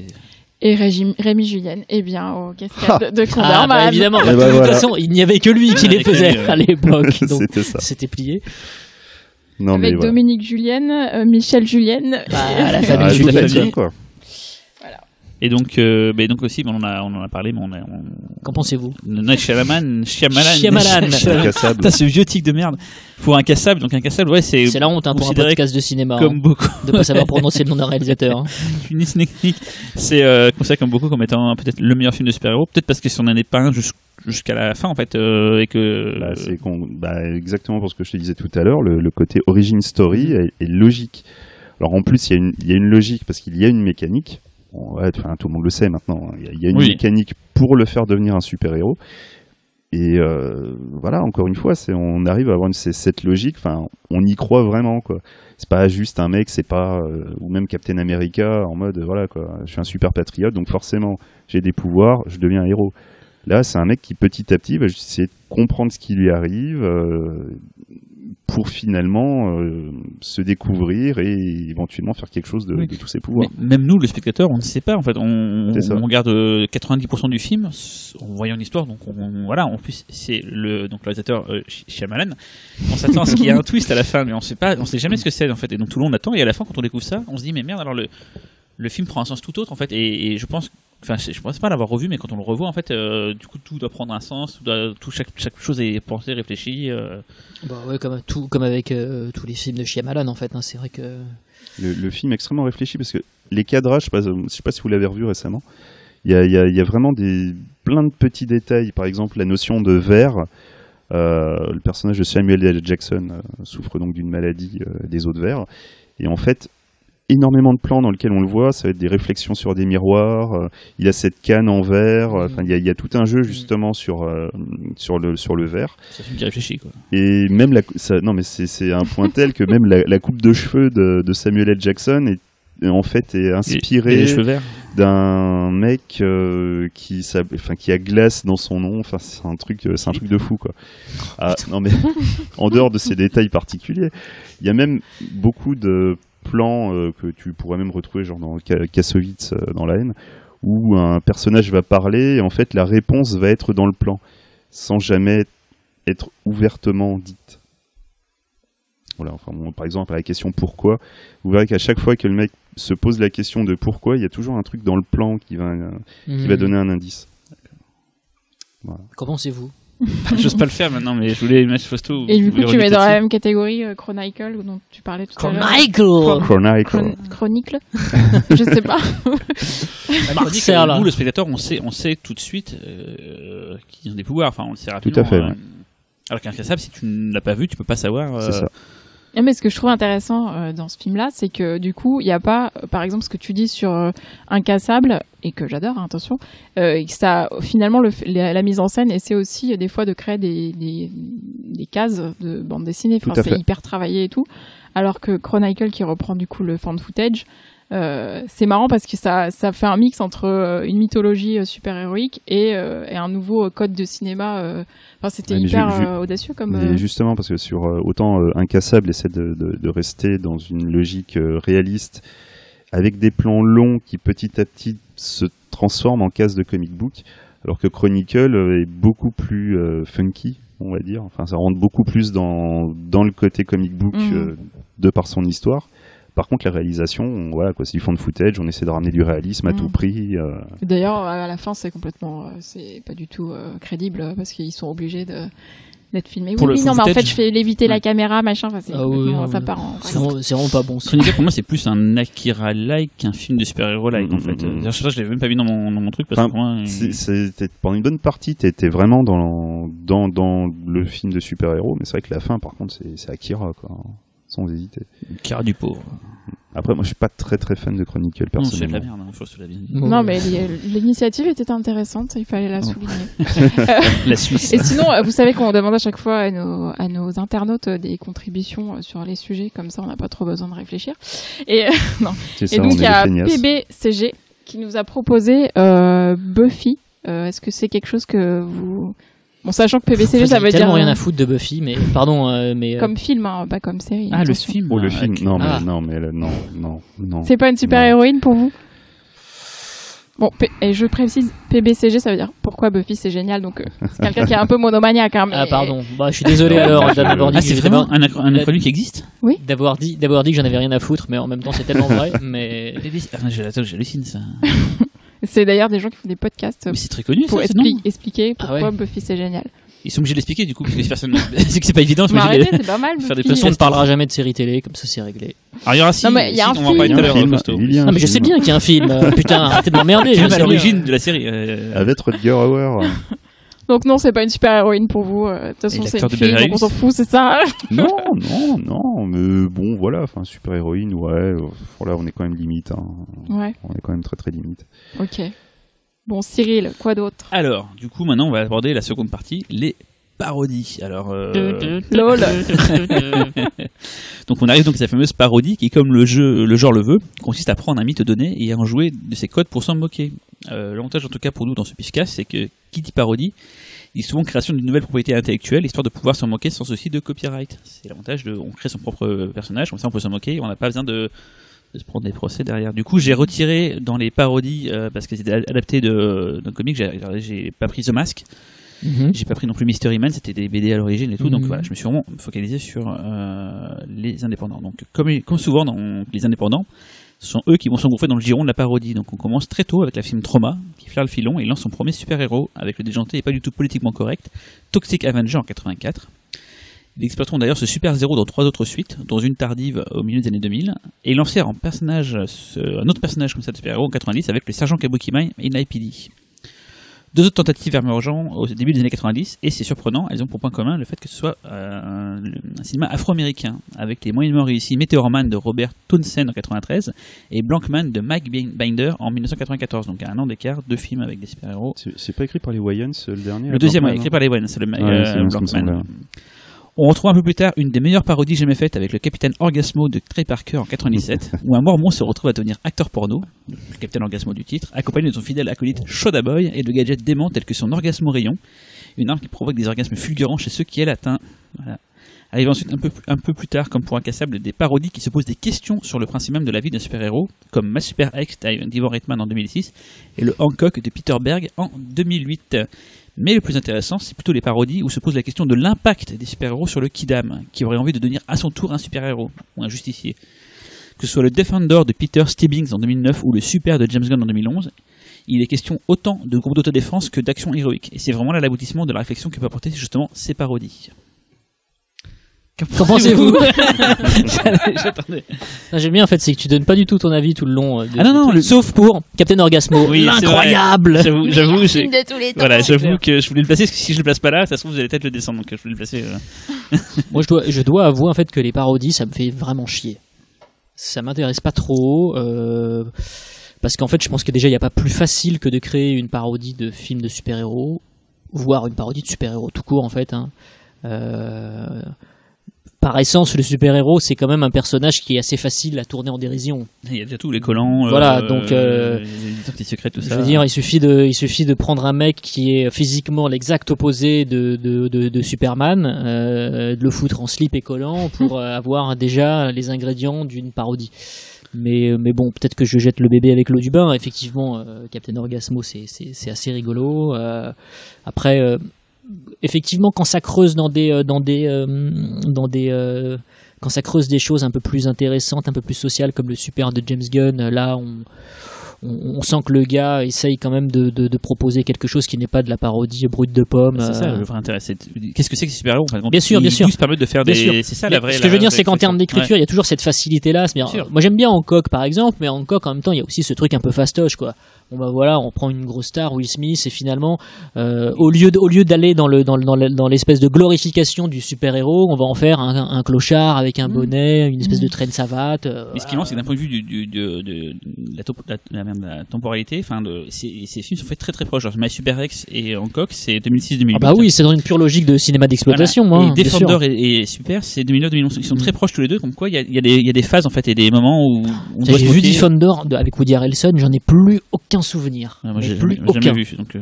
Et Rémi Julienne, eh bien, au cascade de ah, Condorman. bah, évidemment, Et de bah, toute voilà. façon, il n'y avait que lui qui Ouais, les faisait avec lui, à l'époque. Donc, C'était ça. c'était plié. Non, mais Avec voilà. Dominique Julienne, Michel Julienne. Bah, la Ah, famille toute Julienne. la tout famille. ça, quoi. Et donc aussi, on en a parlé, mais Qu'en pensez-vous? Shyamalan. Incassable. Putain, ce vieux tic de merde. Pour incassable, donc incassable, ouais, c'est C'est la honte hein, pour un considéré podcast de cinéma comme hein, beaucoup. de pas savoir prononcer le nom d'un réalisateur. Hein. Une technique. C'est considéré comme beaucoup comme étant peut-être le meilleur film de super-héros, peut-être parce que si on n'en est pas un jusqu'à la fin en fait, et que Exactement pour ce que je te disais tout à l'heure, le côté origin story est logique. Alors en plus, il y a une logique parce qu'il y a une mécanique. Bon, ouais, tout le monde le sait maintenant. Hein. Il y a une mécanique pour le faire devenir un super-héros. Et voilà, encore une fois, on arrive à avoir cette logique. Enfin, on y croit vraiment, quoi. C'est pas juste un mec, c'est pas ou même Captain America en mode voilà quoi. Je suis un super patriote, donc forcément j'ai des pouvoirs, je deviens un héros. Là, c'est un mec qui petit à petit va juste essayer de comprendre ce qui lui arrive pour finalement se découvrir et éventuellement faire quelque chose de tous ses pouvoirs. Mais même nous, le spectateur, on ne sait pas en fait. On regarde 90% du film en voyant l'histoire, donc voilà. En plus, c'est le réalisateur Shyamalan. On s'attend à ce qu'il y ait un twist à la fin, mais on sait jamais ce que c'est en fait. Et donc tout le monde attend. Et à la fin, quand on découvre ça, on se dit mais merde. Alors le film prend un sens tout autre en fait. Et je pense. Enfin, je pense pas l'avoir revu, mais quand on le revoit, en fait, du coup, tout doit prendre un sens, chaque chose est pensée, réfléchie. Bah ouais, comme avec tous les films de Shyamalan, en fait. Hein, c'est vrai que le film est extrêmement réfléchi parce que les cadrages, je sais pas si vous l'avez revu récemment, il y a vraiment plein de petits détails. Par exemple, la notion de verre. Le personnage de Samuel L. Jackson souffre donc d'une maladie des os de verre, et en fait. Énormément de plans dans lesquels on le voit, ça va être des réflexions sur des miroirs, il a cette canne en verre, enfin il y a tout un jeu justement sur le verre. C'est un film qui réfléchit quoi. Et même c'est un point tel que même la coupe de cheveux de Samuel L. Jackson est inspirée d'un mec qui a glace dans son nom. Enfin c'est un truc de fou quoi. Non mais en dehors de ces détails particuliers, il y a même beaucoup de plan que tu pourrais même retrouver genre dans Kassovitz dans La Haine, où un personnage va parler et en fait la réponse va être dans le plan sans jamais être ouvertement dite. Voilà, enfin, par exemple à la question pourquoi, vous verrez qu'à chaque fois que le mec se pose la question de pourquoi, il y a toujours un truc dans le plan qui va donner un indice. Voilà. Qu'en pensez-vous? J'ose pas le faire maintenant, mais je voulais mettre photo. Et du coup, tu mets dans la même catégorie Chronicle dont tu parlais tout à l'heure. Chronicle. Je sais pas. Nous, le spectateur, on sait tout de suite qu'ils ont des pouvoirs. Enfin, on le sait rapidement. Tout à fait. Alors qu'Incassable, si tu ne l'as pas vu, tu peux pas savoir. C'est ça. Mais ce que je trouve intéressant dans ce film-là, c'est que du coup, il n'y a pas, par exemple, ce que tu dis sur Incassable, et que j'adore, hein, attention, ça, finalement, la mise en scène essaie aussi des fois de créer des cases de bande dessinée. Enfin, c'est hyper travaillé et tout. Alors que Chronicle, qui reprend du coup le found footage, c'est marrant parce que ça fait un mix entre une mythologie super-héroïque et un nouveau code de cinéma. Enfin, c'était hyper audacieux comme. Mais justement, parce que sur autant Incassable essaie de rester dans une logique réaliste, avec des plans longs qui petit à petit se transforment en cases de comic book, alors que Chronicle est beaucoup plus funky, on va dire. Enfin, ça rentre beaucoup plus dans le côté comic book de par son histoire. Par contre, la réalisation, voilà, quoi, c'est du found footage, on essaie de ramener du réalisme à tout prix. D'ailleurs, à la fin, c'est c'est pas du tout crédible parce qu'ils sont obligés d'être filmés. Oui, non, mais en fait, je fais léviter la caméra, machin. Enfin, ça part en. C'est vraiment pas bon. Chronicle, pour moi, c'est plus un Akira-like qu'un film de super-héros-like, en fait. Je l'avais même pas vu dans mon truc. Parce que pour moi, pendant une bonne partie, t'étais vraiment dans le film de super-héros, mais c'est vrai que la fin, par contre, c'est Akira, quoi. Sans hésiter. Akira du pauvre. Après, moi, je suis pas très très fan de Chronicle personnellement. Non, c'est de la merde, faut se la bien dire. Non, mais l'initiative était intéressante, il fallait la souligner. La Suisse. Et sinon, vous savez qu'on demande à chaque fois à nos internautes des contributions sur les sujets, comme ça, on n'a pas trop besoin de réfléchir. Et non. C'est ça, et donc, il y a PBCG qui nous a proposé Buffy Est-ce que c'est quelque chose que vous... Bon, sachant que PBCG, ça J'en ai veut dire... tellement rien à foutre de Buffy, mais pardon, mais Comme film, hein, pas comme série. Ah, le attention. film. Oh, le film. ok. Non, mais, Ah. non. C'est pas une super-héroïne pour vous? Bon, et je précise, PBCG, ça veut dire pourquoi Buffy c'est génial, donc c'est quelqu'un qui est un peu monomaniaque. Hein, mais... ah pardon, bah je suis désolé Non, alors moi, d'avoir dit Ah, que c'est je- vraiment un acronyme qui existe? d'avoir dit que j'en avais rien à foutre, mais en même temps c'est tellement vrai. Mais J'hallucine ça. C'est d'ailleurs des gens qui font des podcasts Mais c'est très connu pour ça, c'est non? expliquer Ah pourquoi ouais. Buffy c'est génial. Ils sont obligés d'expliquer du coup, parce que personne. C'est que c'est pas évident, Mais j'imagine. arrêtez, c'est pas mal. faire des Buffy. de toute façon on ne parlera jamais de série télé, comme ça c'est réglé. Alors il y aura si, Non, mais il y a un on va en parler film. tout à l'heure, Costo. Non mais je sais bien qu'il y a un film. Putain, arrêtez de m'emmerder. C'est je à sais bien. l'origine de la série. Avec Rutger Hauer. Donc non, c'est pas une super-héroïne pour vous. De toute façon, Et c'est l'acteur une de fille, Beverly donc on s'en fout, c'est ça. Non, mais bon, voilà, enfin, super-héroïne, ouais, voilà, on est quand même limite, hein. Ouais, On est quand même très très limite. ok. Bon, Cyril, quoi d'autre? Alors, du coup, maintenant, on va aborder la seconde partie, les parodies. Alors, LOL. donc on arrive donc à cette fameuse parodie qui, comme le genre le veut, consiste à prendre un mythe donné et à en jouer de ses codes pour s'en moquer. L'avantage en tout cas pour nous dans ce podcast, c'est que qui dit parodie dit souvent création d'une nouvelle propriété intellectuelle, histoire de pouvoir s'en moquer sans souci de copyright. C'est l'avantage on crée son propre personnage, comme ça on peut s'en moquer, on n'a pas besoin de se prendre des procès derrière. Du coup, j'ai retiré dans les parodies, parce que c'était adapté d'un comic, j'ai pas pris The Mask, j'ai pas pris non plus Mystery Man, c'était des BD à l'origine et tout, donc voilà, je me suis vraiment focalisé sur les indépendants. Donc, comme souvent dans les indépendants, ce sont eux qui vont s'engouffrer dans le giron de la parodie. Donc on commence très tôt avec la film Trauma, qui flaire le filon et lance son premier super-héros avec le déjanté et pas du tout politiquement correct, Toxic Avenger en 84. Ils exploiteront d'ailleurs ce super-héros dans 3 autres suites, dont une tardive au milieu des années 2000, et ils lancèrent un autre personnage comme ça de super-héros en 90 avec le sergent Kabuki-Man et NYPD. 2 autres tentatives émergentes au début des années 90, et c'est surprenant, elles ont pour point commun le fait que ce soit un cinéma afro-américain, avec les moyennement réussis Meteor Man de Robert Townsend en 93 et Blankman de Mike Binder en 1994. Donc à un an d'écart, 2 films avec des super-héros. C'est pas écrit par les Wayans, le dernier? Le deuxième, Blankman, écrit par les Wayans, c'est le Ouais, c'est ce qui me semblait. Blankman. On retrouve un peu plus tard une des meilleures parodies jamais faites avec le Capitaine Orgasmo de Trey Parker en 97, où un mormon se retrouve à devenir acteur porno, le Capitaine Orgasmo du titre, accompagné de son fidèle acolyte Shoda Boy et de gadgets déments tels que son Orgasmo Rayon, une arme qui provoque des orgasmes fulgurants chez ceux qui elle atteint. Voilà. Arrive ensuite un peu plus tard, comme pour Incassable, des parodies qui se posent des questions sur le principe même de la vie d'un super-héros, comme Ma Super Ex d'Ivan Reitman en 2006 et le Hancock de Peter Berg en 2008. Mais le plus intéressant, c'est plutôt les parodies où se pose la question de l'impact des super-héros sur le kidam, qui aurait envie de devenir à son tour un super-héros, ou un justicier. Que ce soit le Defender de Peter Stebbings en 2009 ou le Super de James Gunn en 2011, il est question autant de groupes d'autodéfense que d'actions héroïques. Et c'est vraiment là l'aboutissement de la réflexion que peut apporter justement ces parodies. Qu'en pensez-vous? J'attendais. J'aime bien en fait, c'est que tu donnes pas du tout ton avis tout le long. Ah non, sauf pour Captain Orgasmo. Oui, c'est Incroyable. J'avoue, Film de tous les temps. voilà, j'avoue que je voulais le placer, parce que si je le place pas là, ça se trouve vous allez peut-être le descendre, donc je voulais le placer. Moi, je dois avouer en fait que les parodies, ça me fait vraiment chier. Ça m'intéresse pas trop. Parce qu'en fait, je pense que déjà, il n'y a pas plus facile que de créer une parodie de film de super-héros, voire une parodie de super-héros tout court, en fait. Hein. Par essence, le super-héros, c'est quand même un personnage qui est assez facile à tourner en dérision. Il y a déjà tous les collants, Voilà, donc, les identités secrètes, tout ça. Je veux dire, il suffit de prendre un mec qui est physiquement l'exact opposé de Superman, de le foutre en slip et collant pour avoir déjà les ingrédients d'une parodie. Mais bon, peut-être que je jette le bébé avec l'eau du bain. Effectivement, Captain Orgasmo, c'est assez rigolo. Après, effectivement, quand ça creuse quand ça creuse des choses un peu plus intéressantes, un peu plus sociales, comme le Super de James Gunn, là, on sent que le gars essaye quand même de proposer quelque chose qui n'est pas de la parodie brute de pomme. C'est ça le vrai intérêt. Qu'est-ce que c'est que ces super-héros? Bien sûr. Ils se permettent de faire Bien sûr. C'est ça la vraie. Ce que je veux dire, c'est qu'en termes d'écriture, il y a toujours cette facilité-là. Moi, j'aime bien Hancock, par exemple, mais Hancock, en même temps, il y a aussi ce truc un peu fastoche, quoi. Bon bah voilà, on prend une grosse star, Will Smith, et finalement, au lieu d'aller dans l'espèce de glorification du super-héros, on va en faire un clochard avec un bonnet, une espèce de traîne savate. Mais ce qui est marrant, c'est que d'un point de vue de la revient de la temporalité. Enfin, ces films sont faits très très proches. Genre, My Super X et Hancock, c'est 2006-2008. Ah bah oui, c'est dans une pure logique de cinéma d'exploitation. Voilà. Moi, et Defender et Super, c'est 2009-2011. Ils sont très proches tous les deux. Comme quoi, il y a des phases en fait et des moments où on doit. J'ai vu Defender avec Woody Harrelson, j'en ai plus aucun souvenir. Moi, j'ai plus jamais aucun. vu. Donc,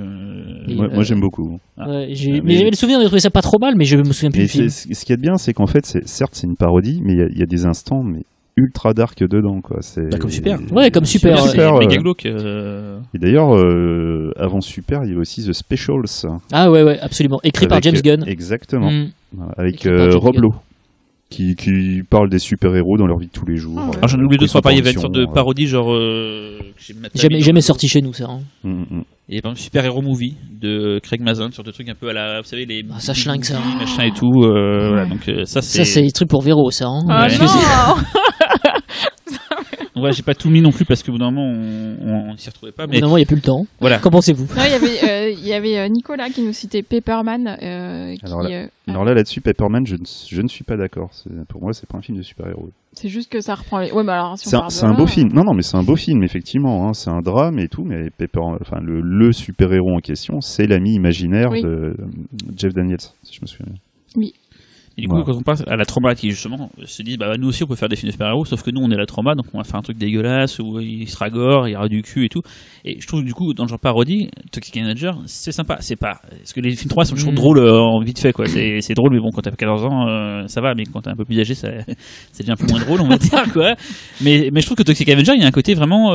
moi j'aime beaucoup. Ouais, mais j'avais le souvenir de trouver ça pas trop mal, mais je me souviens plus du film. Ce qui est bien, c'est qu'en fait, certes, c'est une parodie, mais il y a des instants, mais ultra dark dedans, quoi. comme Super. Ouais, comme Super. C'est méga glauque. Et d'ailleurs, avant Super, il y avait aussi The Specials. Ah ouais, absolument. Écrit par James Gunn. Exactement. Voilà, avec James Rob Gunn. Lowe. Qui parle des super-héros dans leur vie de tous les jours. Alors j'en ai oublié 2-3 pareils, il y avait une sorte de parodie genre jamais sorti chez nous, ça. Hein. Et par exemple Super Hero Movie de Craig Mazin, sur des trucs un peu à la, vous savez, les ça schlingue ça. machin et tout. Voilà, donc ça c'est des trucs pour Véro, ça. Hein. Ah non. Ouais, j'ai pas tout mis non plus parce que au bout d'un moment on s'y retrouvait pas. Mais il n'y a plus le temps. Voilà. Qu'en pensez-vous? Il y avait Nicolas qui nous citait Pepperman. Alors là-dessus, Pepperman, je ne suis pas d'accord. Pour moi, c'est pas un film de super-héros. C'est juste que ça reprend les. Ouais, mais alors si c'est un beau film. Non, mais c'est un beau film, effectivement. Hein. C'est un drame et tout, mais le super-héros en question, c'est l'ami imaginaire de Jeff Daniels, si je me souviens bien. Oui. Et du coup, quand on passe à la trauma qui justement se dit, bah nous aussi on peut faire des films de super-héros, sauf que nous on est la trauma, donc on va faire un truc dégueulasse où il sera gore, il y aura du cul et tout. Et je trouve du coup dans le genre parodie, Toxic Avenger, c'est sympa, c'est pas parce que les films 3 sont toujours drôles en vite fait quoi. C'est drôle, mais bon quand t'as 14 ans ça va, mais quand t'es un peu plus âgé ça devient un peu moins drôle on va dire quoi. Mais je trouve que Toxic Avenger il y a un côté vraiment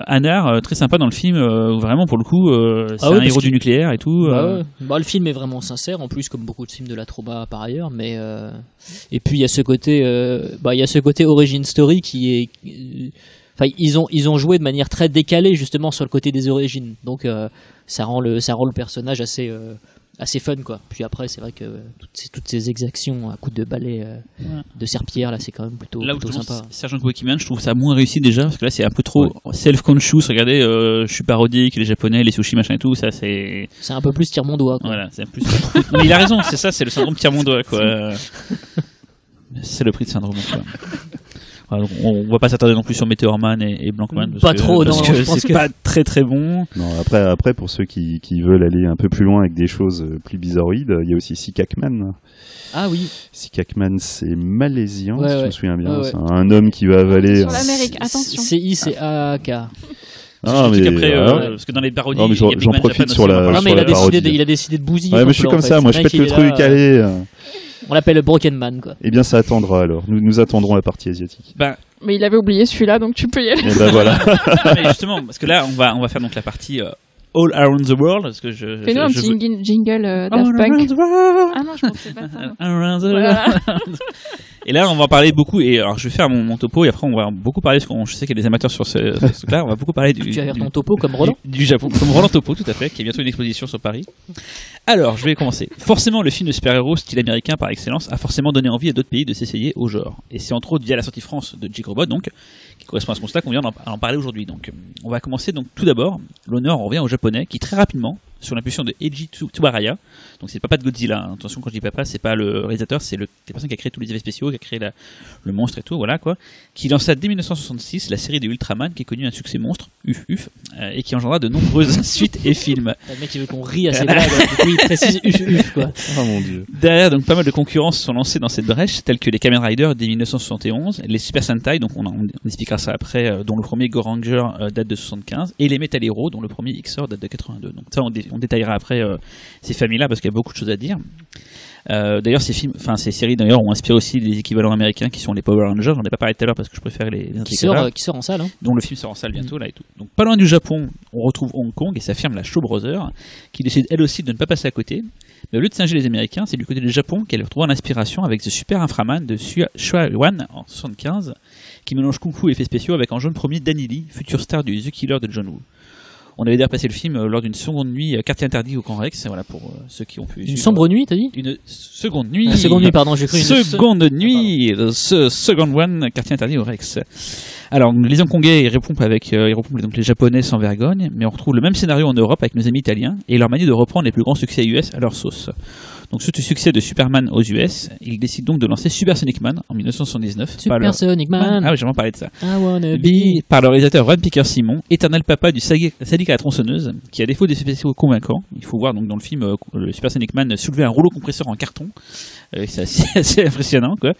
anard très sympa dans le film, où vraiment pour le coup c'est un héros du nucléaire et tout. Le film est vraiment sincère en plus comme beaucoup de films de la trauma par ailleurs, mais et puis il y a ce côté origin story qui est ils ont joué de manière très décalée justement sur le côté des origines, donc ça rend le personnage assez fun quoi. Puis après c'est vrai que toutes ces exactions à coups de balai de serpillère là c'est quand même plutôt sympa. Sergeant Bokiman, je trouve ça moins réussi déjà parce que là c'est un peu trop self-conscious. Regardez, je suis parodique, les japonais, les sushis machin et tout, ça c'est un peu plus tire mon doigt quoi. Voilà, c'est plus non, mais il a raison, c'est le syndrome tire mon doigt quoi. C'est le prix de syndrome quoi. Alors, on va pas s'attarder non plus sur Meteor Man et Blankman parce que c'est pas très très bon. Non, après pour ceux qui veulent aller un peu plus loin avec des choses plus bizarroïdes, il y a aussi Sikakman. Ah oui. Sikakman, c'est malaisien, si je me souviens bien. Ouais. C'est un homme qui va avaler. Sur l'Amérique, attention. CICAK. Parce que dans les parodies, j'en profite sur la. Non, mais il a décidé de bousiller. Ouais, mais je suis comme ça, moi je pète le truc, allez. On l'appelle Broken Man, quoi. Eh bien, ça attendra alors. Nous attendrons la partie asiatique. Mais il avait oublié celui-là, donc tu peux y aller. Et voilà. Mais justement, parce que là, on va faire donc la partie All Around the World, parce que fais-nous un petit jingle Daft Punk. Ah non, je pensais pas ça. Around the World. Et là, on va en parler beaucoup. Et alors, je vais faire mon topo, et après, on va beaucoup parler, parce que je sais qu'il y a des amateurs sur ce truc-là. On va beaucoup parler tu vas faire ton topo comme Roland du Japon, comme Roland Topo, tout à fait, qui a bientôt une exposition sur Paris. Alors, je vais commencer. Forcément, le film de super-héros style américain par excellence a forcément donné envie à d'autres pays de s'essayer au genre. Et c'est entre autres via la sortie France de Jake Robot, donc, qui correspond à ce constat qu'on vient d'en parler aujourd'hui. Donc, on va commencer donc tout d'abord. L'honneur en revient aux Japonais, qui très rapidement, sur l'impulsion de Eiji Tsubaraya, donc c'est le papa de Godzilla, hein. Attention quand je dis papa, c'est pas le réalisateur, c'est la personne qui a créé tous les effets spéciaux, qui a créé le monstre et tout, voilà quoi, qui lança dès 1966 la série de Ultraman, qui est connue un succès monstre, et qui engendra de nombreuses suites et films. Le mec il veut qu'on rie à ses blagues, du coup il précise quoi. Oh mon dieu. Derrière, donc pas mal de concurrences sont lancées dans cette brèche, telles que les Kamen Rider dès 1971, les Super Sentai, donc on expliquera ça après, dont le premier Go Ranger date de 75, et les Metal Hero, dont le premier Xor date de 82. Donc ça on détaillera après ces familles-là parce qu'il y a beaucoup de choses à dire. D'ailleurs, ces séries d'ailleurs ont inspiré aussi des équivalents américains qui sont les Power Rangers. J'en ai pas parlé tout à l'heure parce que je préfère les qui sort en salle, hein. Dont le film sort en salle bientôt là et tout. Donc pas loin du Japon, on retrouve Hong Kong et sa firme la Shaw Brothers qui décide elle aussi de ne pas passer à côté. Mais au lieu de singer les Américains, c'est du côté du Japon qu'elle retrouve l'inspiration avec The Super Inframan de Shua Wan en 75 qui mélange kung-fu et effets spéciaux avec en jaune premier Danny Lee, future star du The Killer de John Woo. On avait d'ailleurs passé le film lors d'une seconde nuit quartier interdit au Grand Rex, voilà pour ceux qui ont pu. Une sombre nuit, t'as dit? Une seconde nuit. Seconde nuit, pardon, j'ai cru une seconde nuit. Second one, quartier interdit au Rex. Alors les Hongkongais ils repompent donc les Japonais sans vergogne, mais on retrouve le même scénario en Europe avec nos amis italiens et leur manie de reprendre les plus grands succès US à leur sauce. Donc suite au succès de Superman aux US, il décide donc de lancer Super Sonic Man en 1979. Super Sonic Man. Ah oui, j'ai vraiment parlé de ça. I wanna be. Par le réalisateur Ron Picker-Simon, éternel papa du sadique à la tronçonneuse, qui à défaut des spéciaux convaincants, il faut voir donc dans le film le Super Sonic Man soulever un rouleau compresseur en carton, c'est assez impressionnant quoi.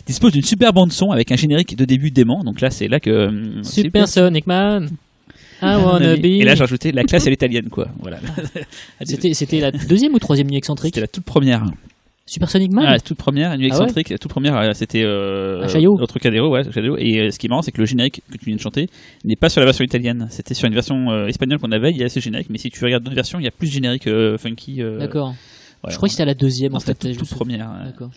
Dispose d'une super bande son avec un générique de début dément, donc là c'est là que Super Sonic Man. I wanna be. Et là j'ai rajouté la classe à l'italienne quoi. Voilà. C'était la deuxième ou troisième nuit excentrique. C'était la toute première. Super Sonic Man. Ah, la toute première nuit excentrique, la toute première c'était à Chaillot. Au Trocadéro, ouais, Chaillot. Et ce qui est marrant c'est que le générique que tu viens de chanter n'est pas sur la version italienne, c'était sur une version espagnole qu'on avait, il y a ce générique, mais si tu regardes d'autres versions, il y a plus de générique funky. D'accord. Voilà, je crois que c'était la deuxième en fait. C'était toute première. D'accord.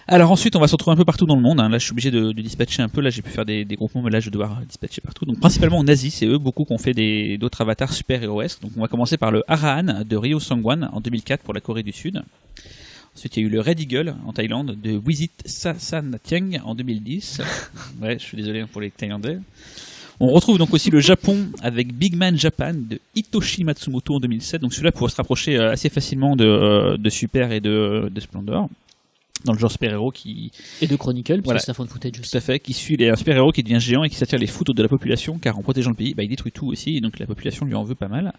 Alors ensuite, on va se retrouver un peu partout dans le monde. Là, je suis obligé de dispatcher un peu. Là, j'ai pu faire des groupements, mais là, je vais devoir dispatcher partout. Donc, principalement en Asie, c'est eux beaucoup qui ont fait d'autres avatars super-héroesques. Donc, on va commencer par le Arahan de Ryo Sangwan en 2004 pour la Corée du Sud. Ensuite, il y a eu le Red Eagle en Thaïlande de Wisit Sasanatieng en 2010. Ouais, je suis désolé pour les Thaïlandais. On retrouve donc aussi le Japon avec Big Man Japan de Hitoshi Matsumoto en 2007. Donc, celui-là pourrait se rapprocher assez facilement de Super et de Splendor. Dans le genre super-héros qui... Et de Chronicle, parce voilà. que c'est un fan footage aussi. Tout à fait, qui suit un super-héros qui devient géant et qui s'attire les foudres de la population, car en protégeant le pays, il détruit tout aussi, et donc la population lui en veut pas mal.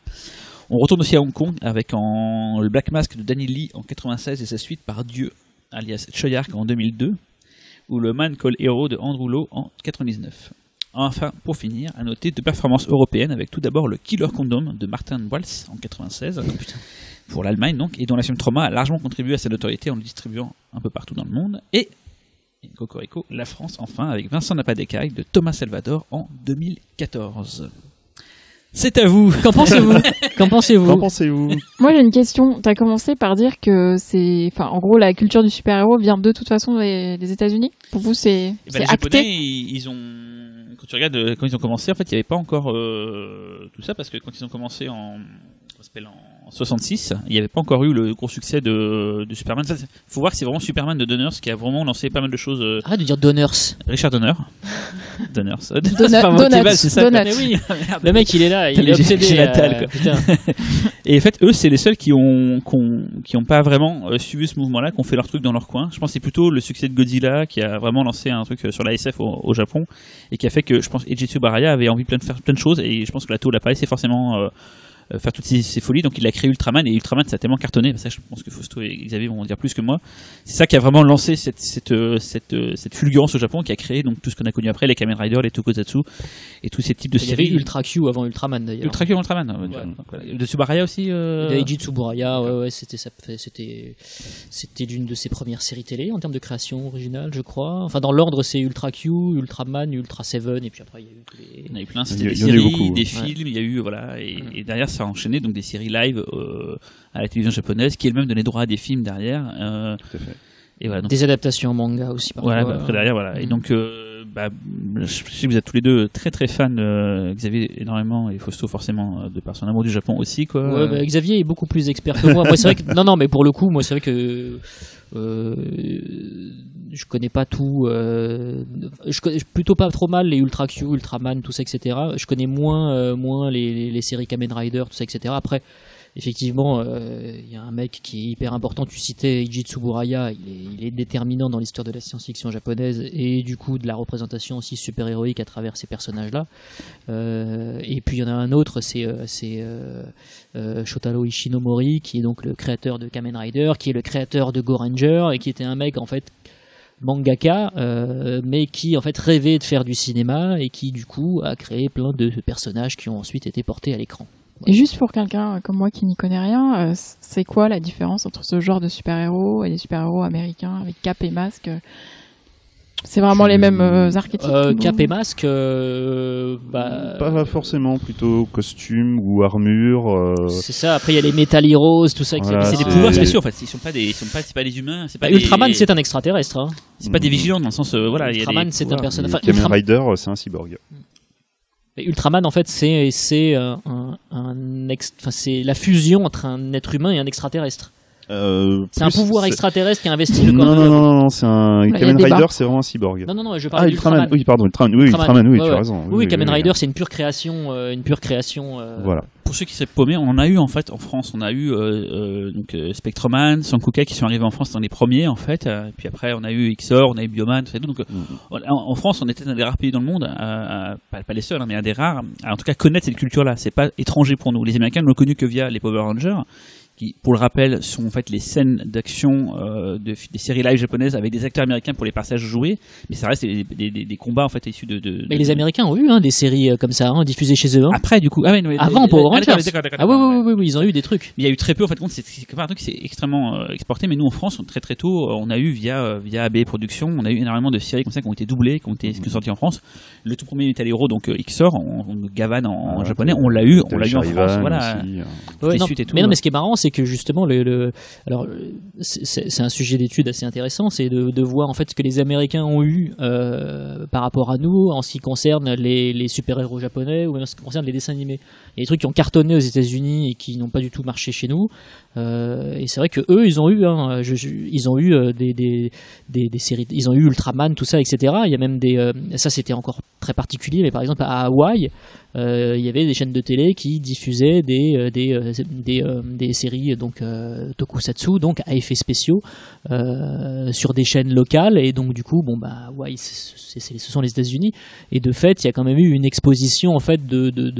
On retourne aussi à Hong Kong avec le Black Mask de Danny Lee en 96 et sa suite par Dieu, alias Choyark en 2002, ou le Man Called Hero de Andrew Lowe en 99. Enfin, pour finir, à noter deux performances européennes avec tout d'abord le Killer Condom de Martin Waltz en 96. Pour l'Allemagne donc, et dont la film Trauma a largement contribué à sa notoriété en le distribuant un peu partout dans le monde, et Cocorico, la France enfin, avec Vincent Napadécaille de Thomas Salvador en 2014. C'est à vous. Qu'en pensez-vous? Qu'en pensez-vous? Moi j'ai une question. T'as commencé par dire que en gros la culture du super-héros vient de toute façon des États-Unis. Pour vous c'est les acté. Japonais, ils ont, quand tu regardes quand ils ont commencé, en fait il n'y avait pas encore tout ça, parce que quand ils ont commencé en 66, il n'y avait pas encore eu le gros succès de Superman. Il faut voir que c'est vraiment Superman de Donners qui a vraiment lancé pas mal de choses. Arrête de dire Donners. Richard Donner. Donners. C'est ça. Mais oui, le mec il est là, il est obsédé. J'ai la dalle, quoi. Putain. Et en fait, eux, c'est les seuls qui ont pas vraiment suivi ce mouvement-là, qui ont fait leur truc dans leur coin. Je pense que c'est plutôt le succès de Godzilla qui a vraiment lancé un truc sur la SF au Japon et qui a fait que je pense Eiji Tsubaraya avait envie de faire plein de choses, et je pense que la Toho l'a pas laissé forcément faire toutes ces folies, donc il a créé Ultraman, et Ultraman ça a tellement cartonné, ça je pense que Fausto et Xavier vont en dire plus que moi, c'est ça qui a vraiment lancé cette fulgurance au Japon, qui a créé donc tout ce qu'on a connu après, les Kamen Rider, les Tokusatsu et tous ces types de séries. Il y avait Ultra Q avant Ultraman d'ailleurs. Ultra Q avant Ultraman, ouais. De Tsubaraya aussi. Il y a Eiji Tsuburaya, ouais, c'était d'une de ses premières séries télé en termes de création originale, je crois. Enfin dans l'ordre c'est Ultra Q, Ultraman, Ultra Seven, et puis après il y a eu il y en a eu plein, c'était des séries, des films, il y a eu voilà, et derrière ça a enchaîné donc des séries live à la télévision japonaise, qui elle-même donnait droit à des films derrière. Tout à fait. Et voilà, donc, des adaptations en manga aussi parfois. Ouais, après derrière voilà. Et donc je sais que vous êtes tous les deux très très fans, Xavier énormément et Fausto forcément de par son amour du Japon aussi quoi. Ouais, Xavier est beaucoup plus expert que moi. Moi c'est vrai que non mais pour le coup moi c'est vrai que je connais pas tout, je connais plutôt pas trop mal les Ultra Q, Ultraman, tout ça, etc. Je connais moins les séries Kamen Rider, tout ça, etc. Après, effectivement, y a un mec qui est hyper important. Tu citais Eiji Tsuburaya, il est déterminant dans l'histoire de la science-fiction japonaise et du coup de la représentation aussi super-héroïque à travers ces personnages-là. Et puis il y en a un autre, c'est Shotaro Ishinomori, qui est donc le créateur de Kamen Rider, qui est le créateur de Go Ranger et qui était un mec en fait mangaka, mais qui en fait rêvait de faire du cinéma et qui du coup a créé plein de personnages qui ont ensuite été portés à l'écran. Et juste pour quelqu'un comme moi qui n'y connaît rien, c'est quoi la différence entre ce genre de super-héros et les super-héros américains avec cap et masque? C'est vraiment les mêmes archétypes? Cap et masque, pas forcément, plutôt costume ou armure. C'est ça. Après il y a les Metal Heroes, tout ça. Voilà, c'est des pouvoirs spéciaux en fait. Ils sont pas des humains. C'est pas Ultraman, c'est un extraterrestre. Hein. C'est pas des vigilants dans le sens voilà. Ultraman, c'est un personnage. Enfin, Kamen Rider, c'est un cyborg. Mais Ultraman en fait c'est la fusion entre un être humain et un extraterrestre. C'est un pouvoir extraterrestre qui a investi le corps. Non, c'est un Là, Kamen Rider, c'est vraiment un cyborg. Non, je parlais Ultraman. Oui, pardon, Ultraman, oui, tu as raison. Oui, Kamen Rider, c'est une pure création. Voilà. Pour ceux qui seraient paumés, on en a eu en fait en France, on a eu Spectroman, Sankuka qui sont arrivés en France dans les premiers en fait. Puis après, on a eu Xor, on a eu Bioman, tout ça. Donc en France, on était un des rares pays dans le monde, pas les seuls, mais un des rares, à en tout cas connaître cette culture-là. C'est pas étranger pour nous. Les Américains ne l'ont connu que via les Power Rangers, qui, pour le rappel, sont en fait les scènes d'action des séries live japonaises avec des acteurs américains pour les passages joués, mais ça reste des combats en fait issus Mais les Américains ont eu des séries comme ça diffusées chez eux. Après, du coup, avant Power Rangers. D'accord. Oui, ils ont eu des trucs. Il y a eu très peu en fait, c'est pas un truc qui s'est extrêmement exporté, mais nous en France, très tôt, on a eu via AB Productions, on a eu énormément de séries comme ça qui ont été doublées, qui sont sorties en France. Le tout premier Metal Hero, donc Xor, Gavan en japonais, on l'a eu en France, voilà. Mais non, mais ce qui est marrant, c'est que justement alors c'est un sujet d'étude assez intéressant, c'est de voir en fait ce que les Américains ont eu par rapport à nous en ce qui concerne les super-héros japonais ou en ce qui concerne les dessins animés. Il y a des trucs qui ont cartonné aux États-Unis et qui n'ont pas du tout marché chez nous. Et c'est vrai que eux, ils ont eu des séries, ils ont eu Ultraman, tout ça, etc. Il y a même ça c'était encore très particulier, mais par exemple à Hawaï, il y avait des chaînes de télé qui diffusaient des séries donc tokusatsu, donc à effets spéciaux sur des chaînes locales, et donc du coup Hawaï, ce sont les États-Unis, et de fait il y a quand même eu une exposition en fait de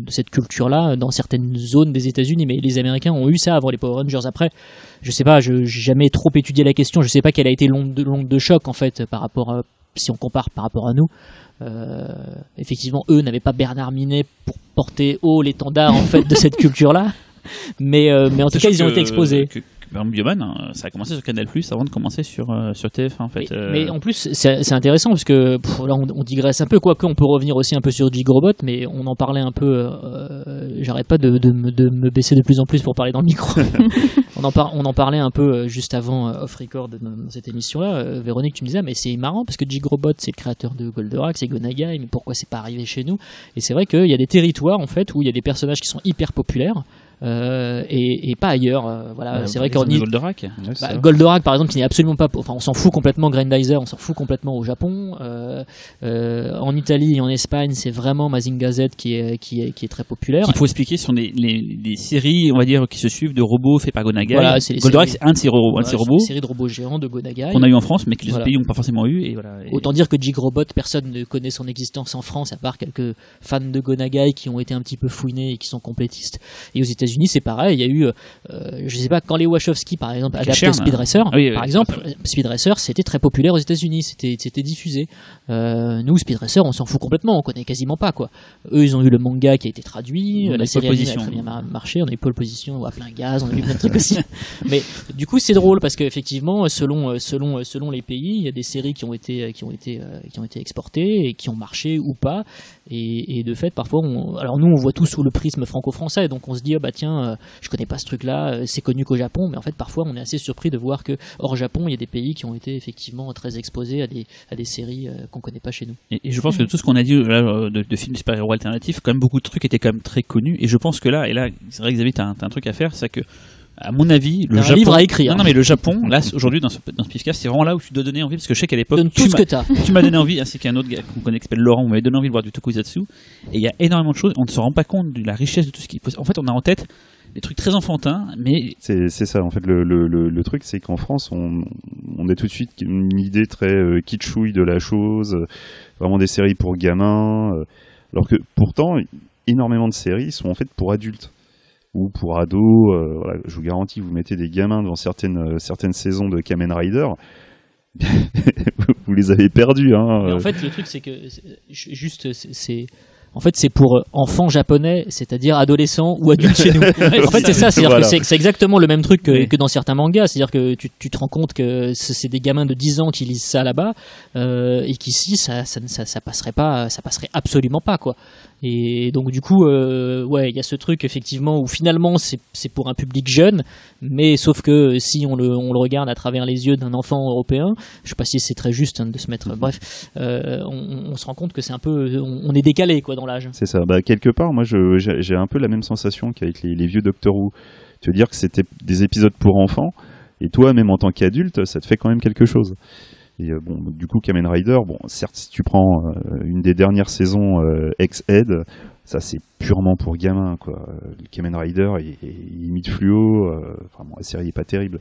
cette culture-là dans certaines zones des États-Unis, mais les Américains ont eu ça avant les Power Rangers. Après, je sais pas, j'ai jamais trop étudié la question, je sais pas quelle a été l'onde de choc en fait par rapport si on compare par rapport à nous. Effectivement, eux n'avaient pas Bernard Minet pour porter haut l'étendard en fait de cette culture-là, mais en tout cas ils ont été exposés. Bioman, ça a commencé sur Canal+ avant de commencer sur TF1 en fait. Mais en plus c'est intéressant parce que là on digresse un peu, quoique on peut revenir aussi un peu sur Jigrobot, mais on en parlait un peu. J'arrête pas de me baisser de plus en plus pour parler dans le micro. on en parlait un peu juste avant off record dans cette émission-là. Véronique, tu me disais mais c'est marrant parce que Jigrobot c'est le créateur de Goldorak, c'est Gonagai, mais pourquoi c'est pas arrivé chez nous? Et c'est vrai qu'il y a des territoires en fait où il y a des personnages qui sont hyper populaires. Et pas ailleurs. Voilà, c'est vrai qu'en Goldorak, Goldorak par exemple, qui n'est absolument pas, enfin on s'en fout complètement. Grandizer, on s'en fout complètement au Japon. En Italie et en Espagne, c'est vraiment Mazinger Z qui est très populaire. Il faut expliquer, ce sont des séries, on va dire, qui se suivent de robots faits par Gonagai. Voilà, Goldorak, c'est un de ces robots. Une série de robots géants de Gonagai qu'on a eu en France, mais que les autres pays n'ont pas forcément eu. Et voilà. Autant dire que Jigrobot, personne ne connaît son existence en France, à part quelques fans de Gonagai qui ont été un petit peu fouinés et qui sont complétistes. Et aux États-Unis, c'est pareil. Il y a eu, je sais pas, quand les Wachowski, par exemple, adaptaient Speed Racer, par exemple, Speed Racer, c'était très populaire aux États-Unis. C'était diffusé. Nous, Speed Racer, on s'en fout complètement. On connaît quasiment pas, quoi. Eux, ils ont eu le manga qui a été traduit. La série animée a très bien marché. On a eu Pole Position à plein gaz. On a eu plein de trucs aussi. Mais du coup, c'est drôle parce qu'effectivement, selon les pays, il y a des séries qui ont été exportées et qui ont marché ou pas. Et de fait, parfois, alors nous, on voit tout sous le prisme franco-français, donc on se dit, tiens, je connais pas ce truc-là, c'est connu qu'au Japon, mais en fait, parfois, on est assez surpris de voir que hors Japon, il y a des pays qui ont été effectivement très exposés à des séries qu'on connaît pas chez nous. Et je pense que tout ce qu'on a dit là, de films super-héros alternatifs, quand même beaucoup de trucs étaient quand même très connus. Et je pense que là, c'est vrai que Xavier, t'as un truc à faire, c'est que à mon avis, le Japon. Un livre à écrire. Non, mais le Japon, là, aujourd'hui, dans ce podcast, c'est vraiment là où tu dois donner envie, parce que je sais qu'à l'époque. Donne tout ce que t'as. Tu m'as donné envie, ainsi qu'un autre gars qu'on connaît qui s'appelle Laurent, on m'avait donné envie de voir du tokusatsu. Et il y a énormément de choses, on ne se rend pas compte de la richesse de tout ce qui. En fait, on a en tête des trucs très enfantins, mais. C'est ça, en fait, le truc, c'est qu'en France, on a tout de suite une idée très kitschouille de la chose, vraiment des séries pour gamins, alors que pourtant, énormément de séries sont en fait pour adultes. Ou pour ados, voilà, je vous garantis, vous mettez des gamins devant certaines saisons de Kamen Rider, vous les avez perdus. Mais en fait, le truc, c'est que en fait, c'est pour enfants japonais, c'est-à-dire adolescents ou adultes chez nous. En fait, c'est ça, c'est-à-dire que c'est exactement le même truc que dans certains mangas, c'est-à-dire que tu te rends compte que c'est des gamins de 10 ans qui lisent ça là-bas, et qu'ici, ça passerait absolument pas, quoi. Et donc du coup, il y a ce truc effectivement où finalement c'est pour un public jeune, mais sauf que si on le regarde à travers les yeux d'un enfant européen, je sais pas si c'est très juste de se mettre. Bref, on se rend compte que c'est un peu, on est décalé quoi dans l'âge. C'est ça. Quelque part, moi j'ai un peu la même sensation qu'avec les vieux Doctor Who. Tu veux dire que c'était des épisodes pour enfants, et toi, même en tant qu'adulte, ça te fait quand même quelque chose. Et bon, du coup, Kamen Rider, bon, certes, si tu prends une des dernières saisons ex-Ed, ça c'est purement pour gamins, quoi. Le Kamen Rider, il imite Fluo, enfin bon, la série est pas terrible.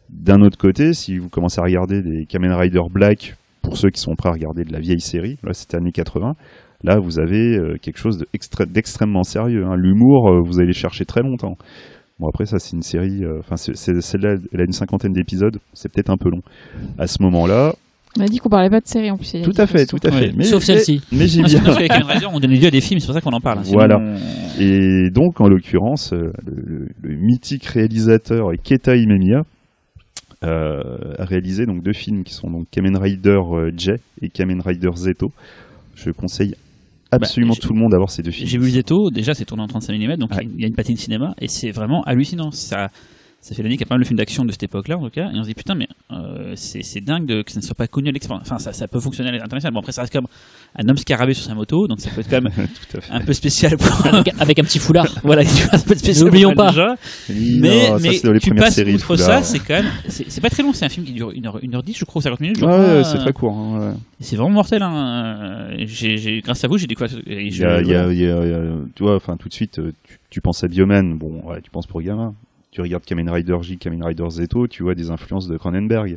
D'un autre côté, si vous commencez à regarder des Kamen Rider Black, pour ceux qui sont prêts à regarder de la vieille série, là c'était années 80, là vous avez quelque chose d'extrêmement sérieux, hein. L'humour, vous allez chercher très longtemps. Bon, après ça c'est une série, enfin celle-là elle a une 50aine d'épisodes, c'est peut-être un peu long. À ce moment-là, on a dit qu'on parlait pas de série en plus. Tout à fait. Ouais. Mais, sauf celle-ci. Mais j'ai bien. Parce qu'avec Kamen Rider, on donne les yeux à des films, c'est pour ça qu'on en parle. Voilà. Et donc, en l'occurrence, le mythique réalisateur Keita Imemiya a réalisé donc 2 films qui sont donc Kamen Rider J et Kamen Rider Zeto. Je conseille absolument tout le monde à voir ces 2 films. J'ai vu Zeto, déjà c'est tourné en 35 mm, donc il y a une patine cinéma, et c'est vraiment hallucinant. Ça fait l'année qu'il y a pas mal de films d'action de cette époque-là, en tout cas, et on se dit putain, mais c'est dingue que ça ne soit pas connu à l'export. Enfin, ça peut fonctionner à l'international. Bon, après, ça reste comme un homme scarabée sur sa moto, donc ça peut être quand même un peu spécial pour... avec un petit foulard. Voilà, un peu spécial. N'oublions pas. Déjà. Mais tu passes outre ça, c'est quand même. C'est pas très long, c'est un film qui dure 1h10, je crois, ou 50 minutes. Ouais, c'est très court. Hein, ouais. C'est vraiment mortel. Hein. Grâce à vous, j'ai découvert. Tu vois, enfin, tout de suite, tu penses à Bioman, bon, ouais, tu penses pour gamin. Tu regardes Kamen Rider J, Kamen Rider Zeto, tu vois des influences de Cronenberg.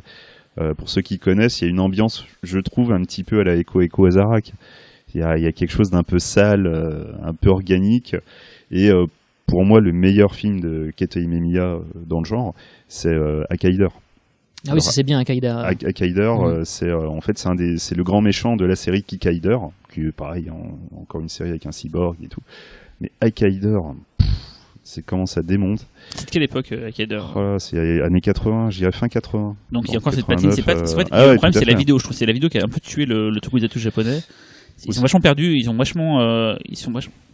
Pour ceux qui connaissent, il y a une ambiance, je trouve, un petit peu à la Eko Azarak. Il y a quelque chose d'un peu sale, un peu organique. Et pour moi, le meilleur film de Keita Imemiya dans le genre, c'est Akaider. Ah oui, ça c'est bien, Akaider. Akaider, c'est en fait c'est le grand méchant de la série Kikaider, qui est pareil, encore une série avec un cyborg et tout. Mais Akaider, c'est comment ça démonte. C'est de quelle époque, Akaider? C'est années 80, j'y ai fin 80. Donc il y a encore cette patine, c'est pas. Le problème c'est la vidéo, je trouve, c'est la vidéo qui a un peu tué le tokusatsu japonais. Ils sont vachement perdus, ils sont vachement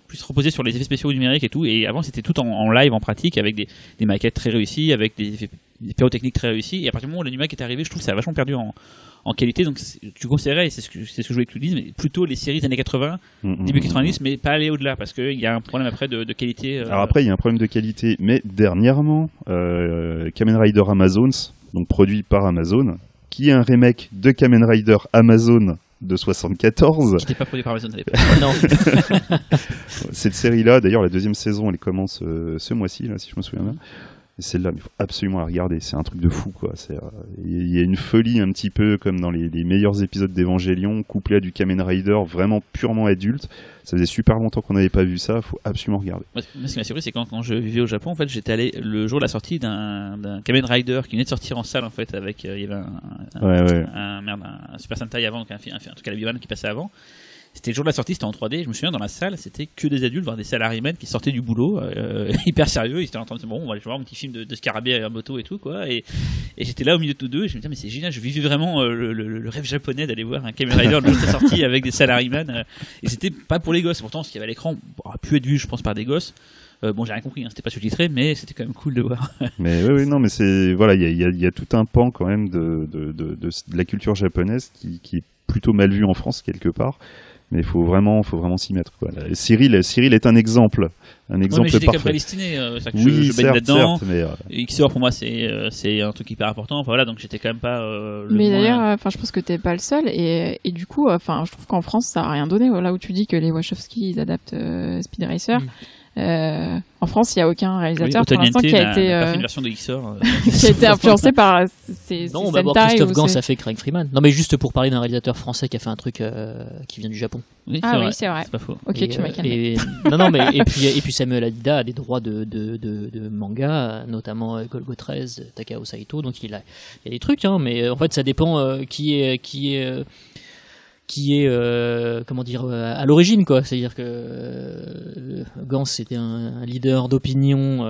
plus reposés sur les effets spéciaux numériques et tout, et avant c'était tout en live, en pratique, avec des maquettes très réussies, avec des pyrotechniques très réussies, et à partir du moment où le numérique est arrivé, je trouve que ça a vachement perdu en qualité, donc tu conseillerais, et c'est ce que je voulais que tu dises, mais plutôt les séries des années 80, début 90, mais pas aller au-delà, parce qu'il y a un problème après de qualité. Alors après, il y a un problème de qualité, mais dernièrement, Kamen Rider Amazons, donc produit par Amazon, qui est un remake de Kamen Rider Amazon de 74. Qui n'était pas produit par Amazon à l'époque. Non. Cette série-là, d'ailleurs, la 2e saison, elle commence ce mois-ci, là, si je me souviens bien. Et celle-là, il faut absolument la regarder. C'est un truc de fou, quoi. Il y a une folie un petit peu comme dans les meilleurs épisodes d'Evangelion, couplé à du Kamen Rider vraiment purement adulte. Ça faisait super longtemps qu'on n'avait pas vu ça. Il faut absolument regarder. Moi, ce qui m'a surpris, c'est quand je vivais au Japon, en fait, j'étais allé le jour de la sortie d'un Kamen Rider qui venait de sortir en salle, en fait, avec il y avait un Super Sentai avant, donc un truc à la Bioman qui passait avant. C'était le jour de la sortie, c'était en 3D. Je me souviens, dans la salle, c'était que des adultes, voire des salarymen qui sortaient du boulot, hyper sérieux. Ils étaient en train de dire, bon, on va aller voir un petit film de scarabée à moto et tout, quoi. Et j'étais là au milieu de tous deux, et je me disais, mais c'est génial, je vivais vraiment le rêve japonais d'aller voir un Kamen Rider le jour de la sortie avec des salarymen. Et c'était pas pour les gosses. Pourtant, ce qu'il y avait à l'écran aurait pu être vu, je pense, par des gosses. Bon, j'ai rien compris, hein, c'était pas sous-titré, mais c'était quand même cool de voir. Mais oui, non, mais c'est voilà, il y a tout un pan quand même de la culture japonaise qui est plutôt mal vu en France quelque part. Mais il faut vraiment s'y mettre, quoi. Cyril est un exemple j'étais parfait. comme prédestiné, oui, je baigne là-dedans. Certes, mais XOR pour moi c'est un truc hyper important. Enfin, voilà, donc j'étais quand même pas. Mais d'ailleurs, je pense que t'es pas le seul, et du coup, je trouve qu'en France ça a rien donné. Là où tu dis que les Wachowski ils adaptent Speed Racer. En France, il n'y a aucun réalisateur pour l'instant qui a été pas fait une version de XOR, qui a été influencé par ces non, on va voir Christophe Gans, ça fait Craig Freeman. Non, mais juste pour parler d'un réalisateur français qui a fait un truc qui vient du Japon. Oui, c'est vrai. C'est pas faux. Ok, tu m'as calmé. Non, mais et puis Samuel Hadida a des droits de manga, notamment Golgo 13, Takao Saito. Donc il y a des trucs, hein, mais en fait ça dépend qui est comment dire, à l'origine, quoi. C'est-à-dire que Gans était un leader d'opinion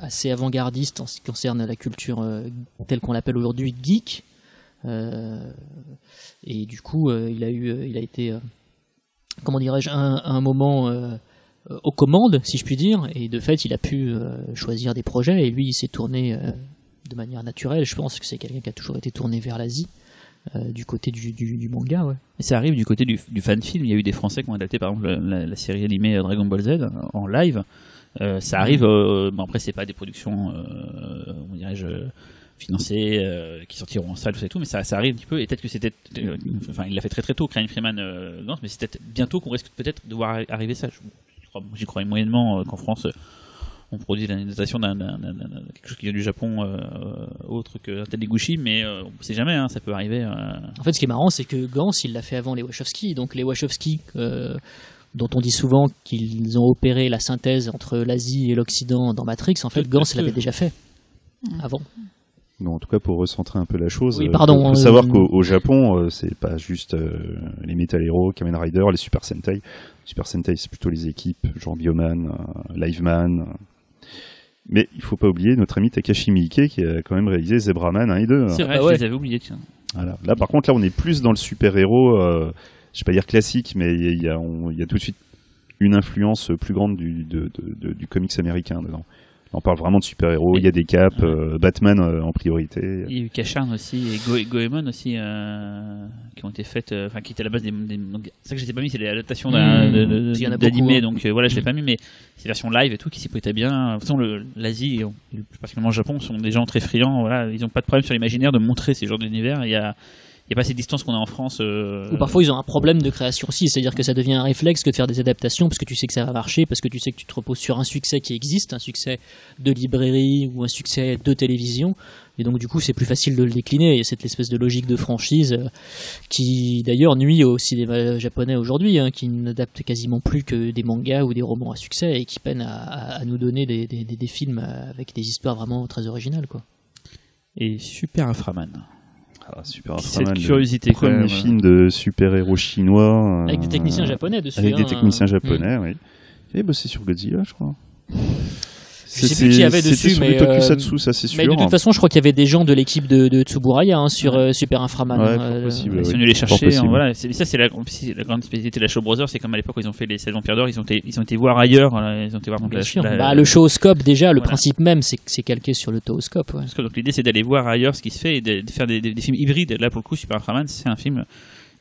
assez avant-gardiste en ce qui concerne la culture telle qu'on l'appelle aujourd'hui geek, et du coup il a été comment dirais-je, un moment aux commandes, si je puis dire, et de fait il a pu choisir des projets, et lui il s'est tourné de manière naturelle. Je pense que c'est quelqu'un qui a toujours été tourné vers l'Asie. Du côté du manga, ouais. Et ça arrive du côté du fan film. Il y a eu des Français qui ont adapté par exemple la série animée Dragon Ball Z en live. Ça arrive. Bon, après, c'est pas des productions, comment dirais-je, financées, qui sortiront en salle, tout ça et tout, mais ça arrive un petit peu. Et peut-être que c'était, enfin, il l'a fait très très tôt, Crying Freeman, Gantz, mais c'est peut-être bientôt qu'on risque peut-être de voir arriver ça. J'y crois moyennement qu'en France, on produit l'adaptation d'un quelque chose qui vient du Japon, autre que Taniguchi, mais on ne sait jamais, hein, ça peut arriver. En fait, ce qui est marrant, c'est que Gantz, il l'a fait avant les Wachowski. Donc les Wachowski, dont on dit souvent qu'ils ont opéré la synthèse entre l'Asie et l'Occident dans Matrix, en fait, Gantz l'avait déjà fait avant. Non, en tout cas, pour recentrer un peu la chose, oui, pardon, faut savoir qu'au Japon, c'est pas juste les Metal Hero, Kamen Rider, les Super Sentai. Super Sentai, c'est plutôt les équipes, genre Bioman, Liveman. Mais il faut pas oublier notre ami Takashi Miike qui a quand même réalisé Zebraman 1 et 2. C'est vrai, Ah ouais. je les avais oubliés, tiens. Voilà. Là, par contre, là, on est plus dans le super-héros, je vais pas dire classique, mais il y a tout de suite une influence plus grande du comics américain dedans. On parle vraiment de super-héros, il y a des capes, Batman en priorité. Il y a eu Kashan aussi, et Goemon aussi, qui ont été faites, enfin qui étaient à la base des c'est ça que je t'ai pas mis, c'est l'adaptation d'animé, beaucoup, donc voilà, je l'ai pas mis, mais c'est version live et tout qui s'y prêtait bien. De toute façon, l'Asie, et plus particulièrement le Japon, sont des gens très friands, voilà, ils ont pas de problème sur l'imaginaire de montrer ces genres d'univers. Il y a pas ces distances qu'on a en France. Ou parfois ils ont un problème de création aussi, c'est-à-dire que ça devient un réflexe que de faire des adaptations parce que tu sais que ça va marcher, parce que tu sais que tu te reposes sur un succès qui existe, un succès de librairie ou un succès de télévision, et donc du coup c'est plus facile de le décliner. Il y a cette espèce de logique de franchise qui d'ailleurs nuit au cinéma japonais aujourd'hui, hein, qui n'adapte quasiment plus que des mangas ou des romans à succès et qui peine à nous donner des films avec des histoires vraiment très originales, quoi. Et Super Inframan. Ah, Super Cette Ultraman, curiosité, le premier film de super-héros chinois. Avec des techniciens japonais dessus. Avec des hein. techniciens japonais, oui. Il avait bossé sur Godzilla, je crois. Je sais plus qui y avait dessus, sur mais du Tokusatsu, ça c'est sûr. Mais de toute façon, je crois qu'il y avait des gens de l'équipe de Tsuburaya sur Super Inframan. Ouais, fort possible, Ils sont venus les chercher. Voilà, ça c'est la grande spécialité de la Shaw Brothers, c'est comme à l'époque où ils ont fait les 7 Vampires d'Or, ils ont été voir ailleurs, voilà, ils ont été voir donc Bien sûr. Le showscope déjà, le principe même, c'est calqué sur le tooscope. Ouais. Donc l'idée c'est d'aller voir ailleurs ce qui se fait et de faire des films hybrides. Là pour le coup, Super Inframan, c'est un film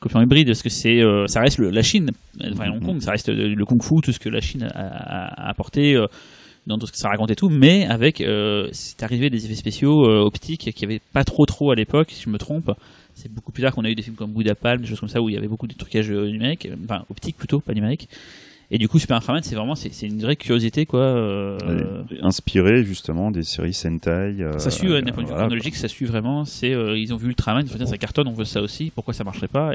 complètement hybride parce que ça reste la Chine, enfin Hong Kong, ça reste le kung-fu, tout ce que la Chine a apporté. Dans tout ce que ça raconte et tout, mais avec c'est arrivé des effets spéciaux optiques qui avait pas trop à l'époque, si je me trompe. C'est beaucoup plus tard qu'on a eu des films comme Buddha Palm, des choses comme ça où il y avait beaucoup de trucage numérique, enfin optique plutôt, pas numérique. Et du coup, Super Inframan, c'est vraiment c'est une vraie curiosité, quoi. Inspiré justement des séries Sentai. Ça suit, d'un point de vue chronologique, ça suit vraiment. Ils ont vu Ultraman, ils se disent ça cartonne, on veut ça aussi. Pourquoi ça marcherait pas?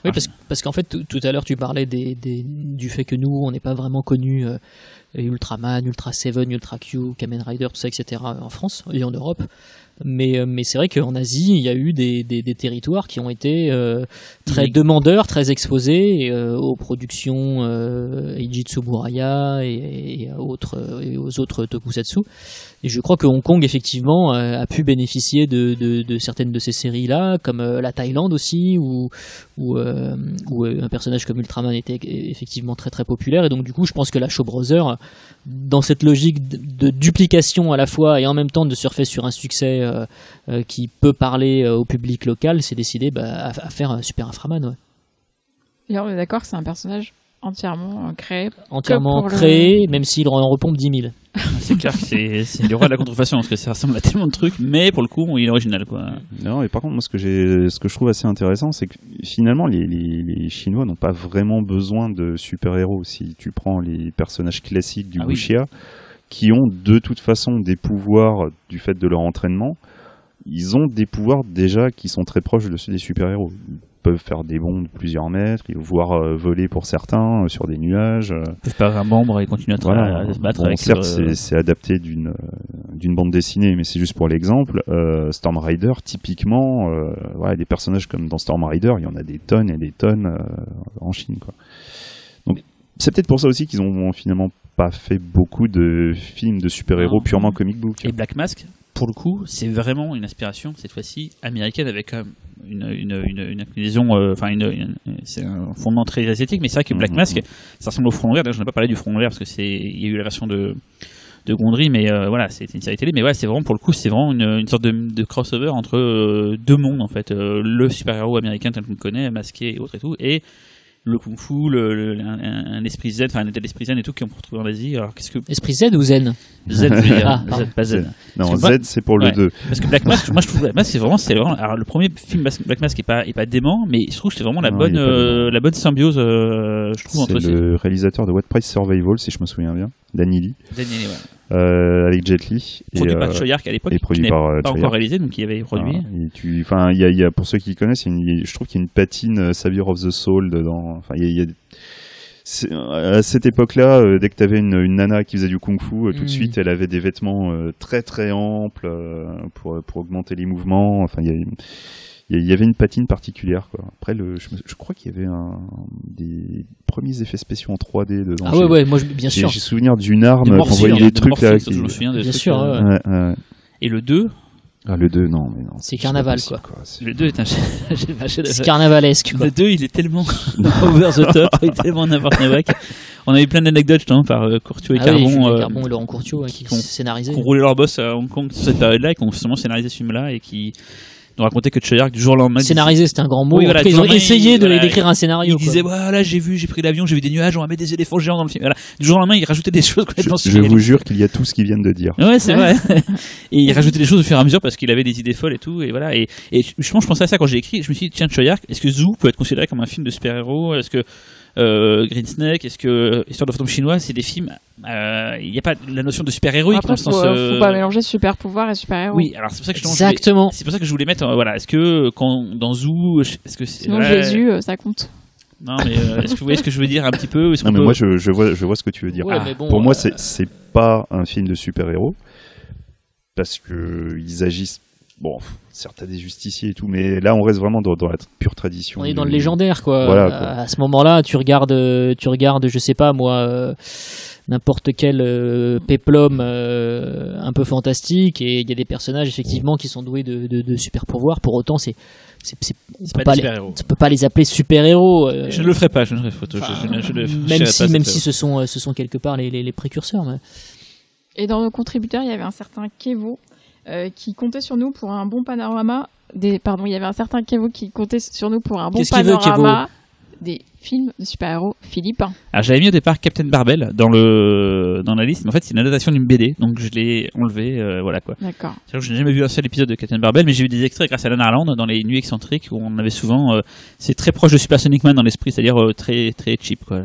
Oui, parce qu'en fait, tout à l'heure, tu parlais du fait que nous, on n'est pas vraiment connus. Ultraman, Ultra Seven, Ultra Q, Kamen Rider, tout ça, etc. en France et en Europe. Mais c'est vrai qu'en Asie, il y a eu des territoires qui ont été très demandeurs, très exposés aux productions Eiji Tsuburaya et aux autres tokusatsu. Et je crois que Hong Kong, effectivement, a pu bénéficier de certaines de ces séries-là, comme la Thaïlande aussi, où un personnage comme Ultraman était effectivement très très populaire. Et donc du coup, je pense que la Shaw Brothers, dans cette logique de duplication à la fois et en même temps de surfer sur un succès qui peut parler au public local, s'est décidé à faire un Super Inframan. Ouais. Et on est d'accord que c'est un personnage entièrement créé. Même s'il en repompe 10 000. C'est clair que c'est le roi de la contrefaçon parce que ça ressemble à tellement de trucs, mais pour le coup, il est original, quoi. Non, et par contre, moi, ce que je trouve assez intéressant, c'est que finalement, les Chinois n'ont pas vraiment besoin de super-héros. Si tu prends les personnages classiques du wuxia, qui ont de toute façon des pouvoirs du fait de leur entraînement, ils ont des pouvoirs déjà qui sont très proches de ceux des super-héros. Ils peuvent faire des bonds de plusieurs mètres, voire voler pour certains sur des nuages. Ils peuvent perdre un membre et continuer à se battre avec. Certes, c'est adapté d'une bande dessinée, mais c'est juste pour l'exemple. Storm Rider, typiquement, des personnages comme dans Storm Rider, il y en a des tonnes et des tonnes en Chine, quoi. Donc, c'est peut-être pour ça aussi qu'ils ont finalement pas fait beaucoup de films de super-héros purement comic book. Et Black Mask, pour le coup, c'est vraiment une inspiration, cette fois-ci, américaine, avec une inclinaison, c'est un fondement très asiatique, mais c'est vrai que Black Mask, ça ressemble au Front Vert. D'ailleurs, je n'ai pas parlé du Front Vert, parce que il y a eu la version de Gondry, mais voilà, c'est une série télé, mais ouais, c'est vraiment, pour le coup, c'est vraiment une sorte de crossover entre deux mondes, en fait. Le super-héros américain tel qu'on le connaît, masqué et autres et tout, et le kung-fu, un esprit zen, enfin un état d'esprit zen et tout qu'on peut retrouver en Asie. Alors qu'est-ce que Esprit Z ou Zen? Z, je veux dire, Ah, Z, pas zen. Non, Parce que Z c'est pour le ouais. 2. Parce que Black Mask, moi je trouve Black Mask c'est vraiment. Alors le premier film Black Mask est pas dément, mais je trouve que c'est vraiment la Non, bonne il est pas dément. la bonne symbiose, je trouve entre C'est le réalisateur de What Price Survival, si je me souviens bien, Danny Lee, Daniel, ouais. avec Jet Li. Produit par Choyark à l'époque, et qui produit n'est par pas Choyark. encore réalisé, donc il avait produit. Enfin, il y a pour ceux qui connaissent, je trouve qu'il y a une patine Savior of the Soul dedans. Enfin, il y a à cette époque-là, dès que tu avais une nana qui faisait du kung-fu, tout de suite, elle avait des vêtements très très amples pour augmenter les mouvements. Enfin, il y avait une patine particulière, quoi. Après, je crois qu'il y avait des premiers effets spéciaux en 3D dedans. Ah ouais, moi bien sûr. J'ai souvenir d'une arme Des qu'on morsures, voyait des des trucs là. morsures, je me souviens des Bien trucs, sûr, ouais. Et le 2, Ah, le 2, non, mais non. C'est carnaval, pas possible, quoi. le 2 est un C'est carnavalesque, quoi. Le 2, il est tellement over the top, il est tellement n'importe quoi. On a eu plein d'anecdotes justement par Courtiot et Ah Carbon, oui, Julien Carbon et Laurent Courtiot, ouais, qui qui ont scénarisé. qui ont roulé leur boss à Hong Kong sur cette période-là et qui ont justement scénarisé ce film-là et qui nous racontaient que Choyark du jour au lendemain. Scénarisé, c'était un grand mot. Oui, voilà, Après, ils ont Jean-Marie, essayé voilà, d'écrire un scénario. Il disait voilà, j'ai pris l'avion, j'ai vu des nuages, on va mettre des éléphants géants dans le film. Voilà. Du jour au lendemain, il rajoutait des choses complètement Je vous jure qu'il y a tout ce qu'ils viennent de dire. Ouais, c'est vrai. Et il rajoutait des choses au fur et à mesure parce qu'il avait des idées folles et tout. Et voilà. Et je pensais à ça quand j'ai écrit. Je me suis dit, tiens, Choyark, est-ce que Zoo peut être considéré comme un film de super-héros? Est-ce que Green Snake, est-ce que Histoire de fantôme chinois, c'est des films. Il n'y a pas la notion de super-héroïque dans Après, le sens. faut pas mélanger super pouvoir et super héros. Oui, alors c'est pour ça que Exactement. c'est pour ça que je voulais mettre. Voilà, est-ce que dans Zoo, est-ce que c'est. Sinon, ouais, Jésus, ça compte. Non, mais est-ce que vous voyez ce que je veux dire un petit peu? Non, mais moi, je vois ce que tu veux dire. Ouais, mais bon, Pour moi, c'est pas un film de super-héros parce que ils agissent. Bon, certes, t'as des justiciers et tout, mais là, on reste vraiment dans la pure tradition. On est dans le légendaire, quoi. Voilà, quoi. À ce moment-là, tu regardes, je sais pas moi, n'importe quel péplum un peu fantastique, et il y a des personnages effectivement qui sont doués de super pouvoirs. Pour autant, C'est on pas des super-héros. peut pas les appeler super héros. Je ne le ferai pas, je ne ferai photo. Même si ce sont quelque part les précurseurs. Mais... Et dans nos contributeurs, il y avait un certain Kevo qui comptait sur nous pour un bon panorama. Il y avait un certain Kevo qui comptait sur nous pour un bon Qu'est-ce qu'il veut, panorama des films de super-héros. Philippe. Alors j'avais mis au départ Captain Barbell dans la liste, mais en fait c'est une adaptation d'une BD, donc je l'ai enlevé, voilà quoi. D'accord. C'est-à-dire que je n'ai jamais vu un seul épisode de Captain Barbell, mais j'ai vu des extraits grâce à Alan Harland dans les Nuits Excentriques où on avait souvent, c'est très proche de Supersonic Man dans l'esprit, c'est-à-dire très très cheap quoi.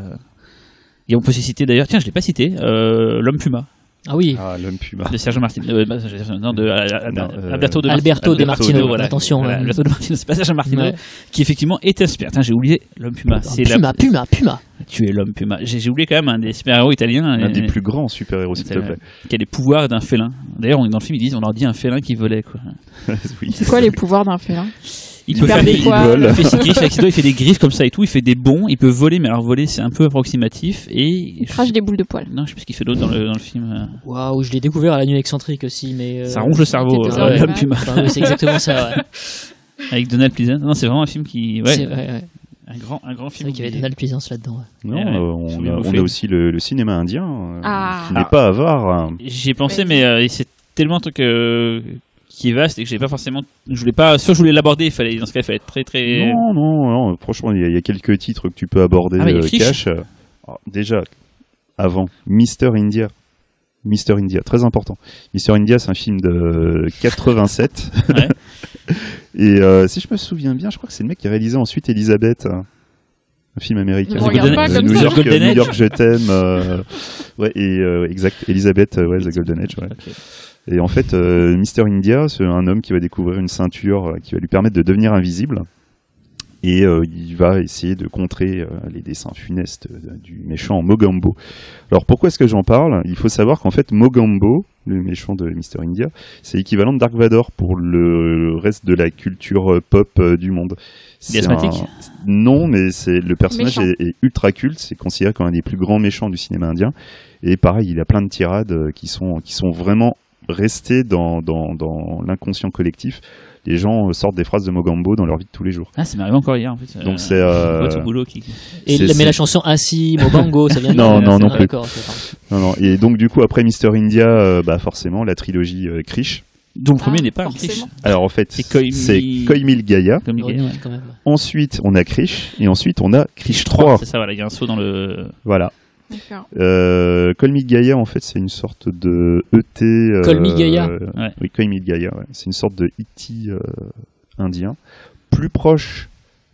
Et on peut aussi citer d'ailleurs, tiens je l'ai pas cité, l'Homme Puma. Ah oui. Ah, l'homme puma. De Sergio Martino, Alberto De Martino, voilà. attention. Voilà, Alberto De Martino, c'est pas Sergio Martino, Ouais. qui effectivement était un super. J'ai oublié l'Homme Puma. Puma. Tu es l'Homme Puma. J'ai oublié quand même un des super-héros italiens. Un des plus grands super-héros, s'il te plaît. Qui a les pouvoirs d'un félin. D'ailleurs, dans le film, on leur dit un félin qui volait, quoi. Oui. C'est quoi les pouvoirs d'un félin? Il peut perd faire des des poils. il fait ses griffes avec ses doigts, il fait des griffes comme ça et tout, il fait des bonds, il peut voler, mais alors voler c'est un peu approximatif et. Il crache des boules de poils. Non, je sais pas ce qu'il fait d'autre dans le film. Waouh, je l'ai découvert à la Nuit Excentrique aussi, mais. Ça ronge le cerveau, C'était bizarre, l'Homme ouais. Puma. Enfin, oui, c'est exactement ça. Ouais. Avec Donald Pleasence. Non, c'est vraiment un film qui. Ouais, C'est ouais. un grand C'est film. vrai qu'il y avait Donald Pleasence là-dedans. Ouais. Non, Ouais, on a aussi le cinéma indien, Ah. qui n'est pas avare. J'y ai pensé, Ouais. mais c'est tellement un truc qui est vaste et que j'ai pas forcément. Je voulais pas. Soit je voulais l'aborder, dans ce cas, il fallait être très très. Non, franchement, il y a quelques titres que tu peux aborder Ah, mais il y a Fish. cash. Alors, déjà, avant, Mr. India, très important. Mr. India, c'est un film de 87. Ouais. Et si je me souviens bien, je crois que c'est le mec qui a réalisé ensuite Elisabeth, un film américain. Ne me regarde pas comme New ça. York, Golden New Age. York, je t'aime. Ouais, et exact, Elisabeth, The Golden Age. Ouais. Ok. Et en fait, Mr. India, c'est un homme qui va découvrir une ceinture qui va lui permettre de devenir invisible. Et il va essayer de contrer les desseins funestes du méchant Mogambo. Alors pourquoi est-ce que j'en parle? Il faut savoir qu'en fait Mogambo, le méchant de Mr. India, c'est l'équivalent de Dark Vador pour le reste de la culture pop du monde. Il est asthmatique? Non, mais le personnage Méchant. est ultra culte, c'est considéré comme un des plus grands méchants du cinéma indien. Et pareil, il a plein de tirades qui sont vraiment restées dans l'inconscient collectif. Les gens sortent des phrases de Mogambo dans leur vie de tous les jours. Ah, c'est arrivé encore hier en fait. Donc c'est Votre boulot qui. Mais la chanson Ainsi, Mobango, ça vient de Non, là, non c'est- plus. D'accord, ok, pardon. Non. Et donc du coup après Mr. India, forcément la trilogie Krish, dont le premier n'est pas un Krish. forcément. Alors en fait, C'est c'est Koimil Gaia. Comme il Ouais, gagne, ouais. quand même. Ensuite, on a Krish. Et ensuite, on a Krish 3. C'est ça, voilà, il y a un saut dans le. Voilà. D'accord. Koimil Gaia, en fait, c'est une sorte de ET. Koimil Gaia. Ouais. Oui, Koimil Gaia. Ouais. C'est une sorte de E.T. indien. Plus proche.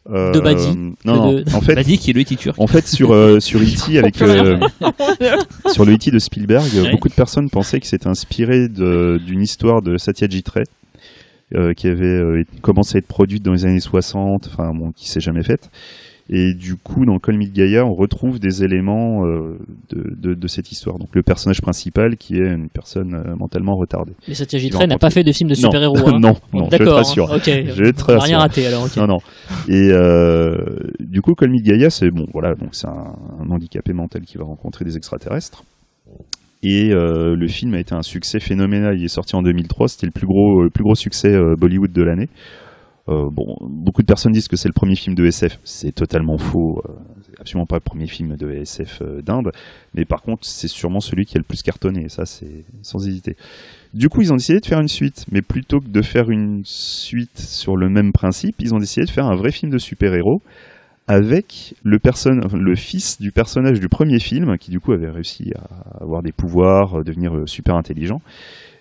De Badi. Non, Que de- en fait. Badi qui est le E.T. turc. En fait, sur E.T. avec sur le E.T. de Spielberg, Ouais. beaucoup de personnes pensaient que c'était inspiré d'une histoire de Satyajit Ray qui avait commencé à être produite dans les années 60, enfin bon, qui s'est jamais faite. Et du coup, dans Call Me Gaia, on retrouve des éléments de cette histoire. Donc le personnage principal, qui est une personne mentalement retardée. Mais Satyajit Tu vas Ray n'a rencontrer- pas fait de film de Non. super-héros. Hein. Non, non, je te D'accord. rassure. Ok. Je te On n'a rien rassure. raté alors. Ok. Non, non. Et du coup, Call Me Gaia, c'est bon, voilà, donc c'est un handicapé mental qui va rencontrer des extraterrestres. Et le film a été un succès phénoménal. Il est sorti en 2003. C'était le plus gros succès Bollywood de l'année. Bon, beaucoup de personnes disent que c'est le premier film de SF. C'est totalement faux. C'est absolument pas le premier film de SF d'Inde. Mais par contre, c'est sûrement celui qui a le plus cartonné. Et ça, c'est sans hésiter. Du coup, ils ont décidé de faire une suite. Mais plutôt que de faire une suite sur le même principe, ils ont décidé de faire un vrai film de super-héros avec le fils du personnage du premier film, qui du coup avait réussi à avoir des pouvoirs, devenir super intelligent.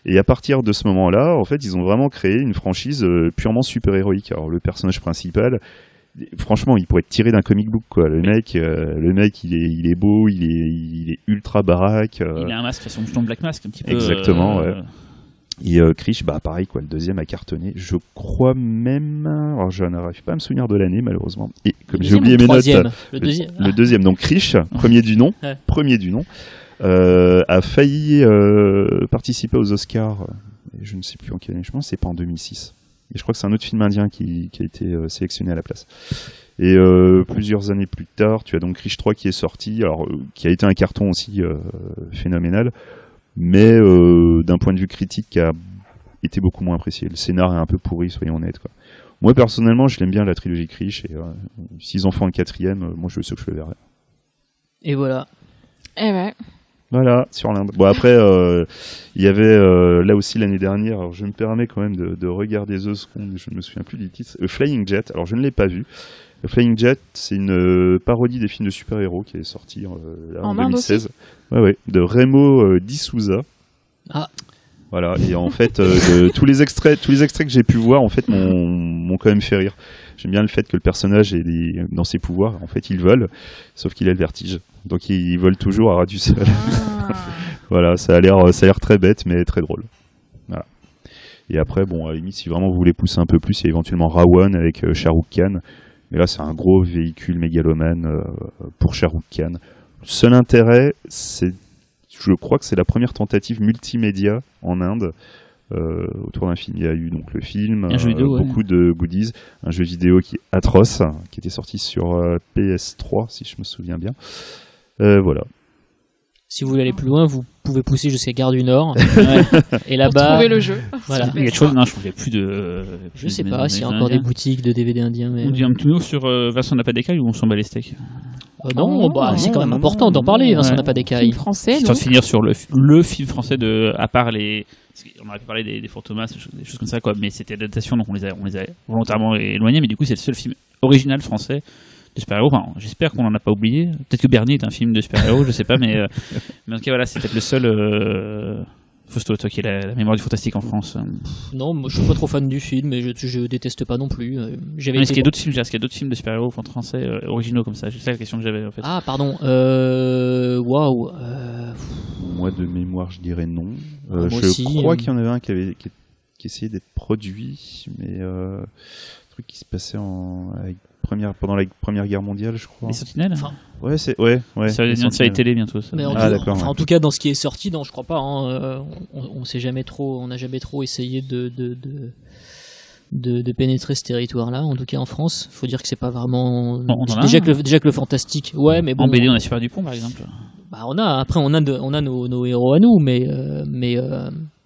Et à partir de ce moment-là, en fait, ils ont vraiment créé une franchise purement super-héroïque. Alors le personnage principal, franchement, il pourrait être tiré d'un comic book, quoi. Le mec, il est beau, il est ultra baraque. Il a un masque façon bouton Black Mask un petit peu. Exactement, ouais. Et Krish, bah pareil, quoi. Le deuxième a cartonné. Je crois même. Alors je n'arrive pas à me souvenir de l'année, malheureusement. Et comme j'ai oublié mes notes. Le deuxième. Le deuxième, donc Krish, premier du nom, Ouais. a failli participer aux Oscars. Je ne sais plus en quelle année. Je pense que c'est pas en 2006. Et je crois que c'est un autre film indien qui a été sélectionné à la place. Et plusieurs années plus tard, tu as donc Krish 3 qui est sorti, alors qui a été un carton aussi phénoménal, mais d'un point de vue critique, qui a été beaucoup moins apprécié. Le scénar est un peu pourri, soyons honnêtes, quoi. Moi personnellement, je l'aime bien la trilogie Krish, et s'ils en font un quatrième, moi je sais que je le verrai. Et voilà. Eh ouais. Voilà, sur l'Inde. Bon, après, il y avait là aussi l'année dernière, alors je me permets quand même de regarder The Seconde, je ne me souviens plus du titre, Flying Jet, alors je ne l'ai pas vu. Flying Jet, c'est une parodie des films de super-héros qui est sorti là, en En Inde 2016. Ouais, de Remo D'Souza. Ah. Voilà, et en fait, tous les extraits que j'ai pu voir, en fait, m'ont quand même fait rire. J'aime bien le fait que le personnage dans ses pouvoirs, en fait, il vole, sauf qu'il a le vertige. Donc il vole toujours à ras du sol. Ah. Voilà, ça a l'air très bête, mais très drôle. Voilà. Et après, bon, à la limite, si vraiment vous voulez pousser un peu plus, il y a éventuellement Rawan avec Shah Rukh Khan. Mais là, c'est un gros véhicule mégalomane pour Shah Rukh Khan. Le seul intérêt, je crois que c'est la première tentative multimédia en Inde autour d'un film. Il y a eu donc le film, Un jeu vidéo, beaucoup de goodies, un jeu vidéo qui est atroce, qui était sorti sur PS3, si je me souviens bien. Voilà. Si vous voulez aller plus loin, vous pouvez pousser jusqu'à Gare du Nord. Ouais. Et Pour là-bas, trouver le jeu. voilà. Il y a des choses, non, je trouve qu'il n'y a plus de. Je sais pas s'il y a encore des boutiques de DVD indiens. Mais... On dit un petit mot sur Vincent n'a pas d'écaille ou on s'en bat les steaks. non, bah, c'est quand même non, important d'en parler. Vincent Ouais. n'a pas d'écailles. Film français, Histoire donc. de finir sur le film français à part les. On aurait pu parler des Fort Thomas, des choses comme ça, quoi. Mais c'était l'adaptation, donc on les a volontairement éloignés. Mais du coup, c'est le seul film original français de super-héros. Enfin, j'espère qu'on n'en a pas oublié. Peut-être que Bernie est un film de super-héros, je sais pas, mais en tout cas, voilà, c'est peut-être le seul. Fausto, toi qui es la mémoire du fantastique en France. Non, moi je suis pas trop fan du film, mais je déteste pas non plus. J'avais Est-ce qu'il y été- a d'autres films de super-héros français originaux comme ça? C'est la question que j'avais en fait. Ah, pardon. Waouh. Moi, de mémoire, je dirais non. Moi je aussi, crois qu'il y en avait un qui essayait d'être produit, mais un truc qui se passait pendant la Première Guerre mondiale, je crois. Les Sentinelles. Enfin, Ouais, ça va les être une série Sentinelles. télé bientôt. Ça. Mais Ah, d'accord, enfin, ouais. en tout cas, dans ce qui est sorti, non, je crois pas. Hein, on n'a jamais trop essayé de pénétrer ce territoire-là. En tout cas, en France, faut dire que c'est pas vraiment. Bon, on en a déjà un. que le fantastique. Ouais, mais bon. En BD, on a Super Dupont par exemple. Bah, on a nos héros à nous, mais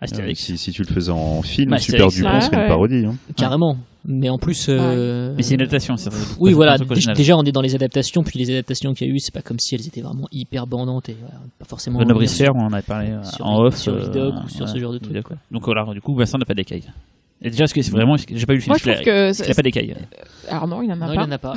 Astérix. Si tu le faisais en film, Bah, Super Astérix, Dupont serait une parodie. Hein. Carrément. Mais en plus. Mais c'est une adaptation. Oui, voilà. un truc original. Déjà, on est dans les adaptations, puis les adaptations qu'il y a eu, c'est pas comme si elles étaient vraiment hyper bandantes et pas forcément. Bonne Brissière, on en a parlé en off. Sur Vidoc ou sur ce genre de trucs. D'accord. Donc voilà, du coup, Vincent n'a pas d'écailles. Et déjà, j'ai pas eu le film. Moi, je trouve que il n'a pas d'écailles. Alors non, il en a Non, pas. il en a pas.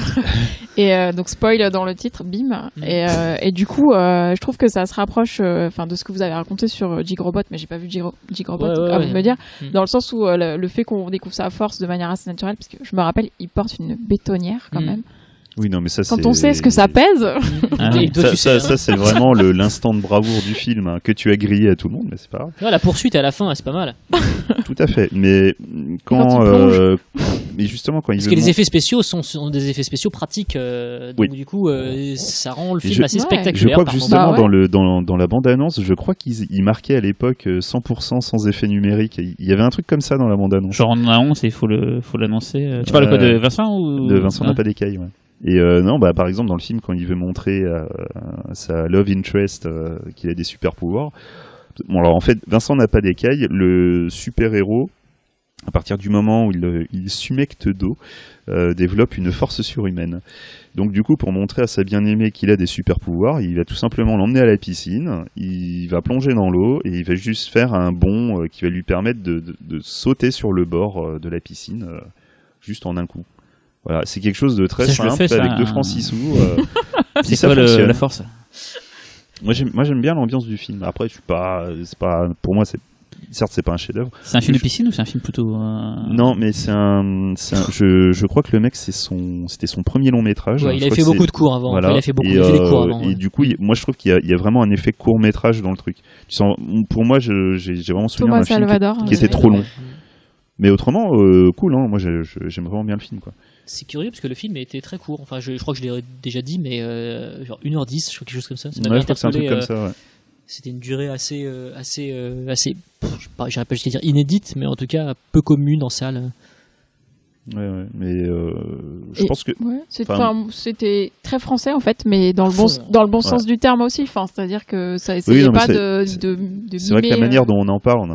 Et donc spoil dans le titre, bim. Et du coup, je trouve que ça se rapproche, enfin, de ce que vous avez raconté sur Jigrobot, mais j'ai pas vu Jigrobot, à vous de me dire, dans le sens où le fait qu'on découvre sa force de manière assez naturelle, parce que je me rappelle, il porte une bétonnière quand même. Oui, non, mais ça, Quand on sait ce que ça pèse. Ça, c'est vraiment l'instant de bravoure du film, hein, que tu as grillé à tout le monde, mais c'est pas grave. Ouais, la poursuite à la fin, c'est pas mal. Tout à fait. Mais mais justement, quand parce que les effets spéciaux sont des effets spéciaux pratiques, donc du coup, ça rend le film assez spectaculaire. Je crois que justement, dans la bande-annonce, je crois qu'ils marquaient à l'époque 100% sans effet numérique. Il y avait un truc comme ça dans la bande-annonce. Genre on annonce et il faut l'annoncer. Tu parles quoi, de Vincent ou de Vincent n'a pas d'écailles, ouais. Et non, bah par exemple dans le film, quand il veut montrer sa love interest qu'il a des super pouvoirs. Bon, alors en fait, Vincent n'a pas d'écailles. Le super héros, à partir du moment où il s'humecte d'eau, développe une force surhumaine. Donc du coup, pour montrer à sa bien-aimée qu'il a des super pouvoirs, il va tout simplement l'emmener à la piscine. Il va plonger dans l'eau et il va juste faire un bond qui va lui permettre de sauter sur le bord de la piscine juste en un coup. Voilà, c'est quelque chose de très simple avec 2 francs 6 sous. C'est ça la force. Moi j'aime bien l'ambiance du film. Après c'est pas pour moi certes c'est pas un chef-d'œuvre. C'est un film de piscine ou c'est un film plutôt Non, mais je crois que le mec c'était son premier long métrage. Ouais, il avait fait beaucoup de cours avant. Voilà. Enfin, il a fait il a fait des cours avant. Et du coup, moi je trouve qu'il y a vraiment un effet court métrage dans le truc. Pour moi j'ai vraiment souvenir d'un film qui était trop long. Mais autrement, cool, hein. Moi j'aime vraiment bien le film, quoi. C'est curieux parce que le film a été très court. Enfin, je crois que je l'ai déjà dit, mais genre 1h10, je crois, quelque chose comme ça. Ouais, je crois que c'est un truc comme ça, ouais. C'était une durée assez, j'aurais pas jusqu'à dire inédite, mais en tout cas peu commune en salle. Ouais, mais je pense que c'était très français en fait, mais dans le bon sens du terme aussi. Enfin, c'est-à-dire que ça essayait pas de c'est vrai que la manière dont on en parle,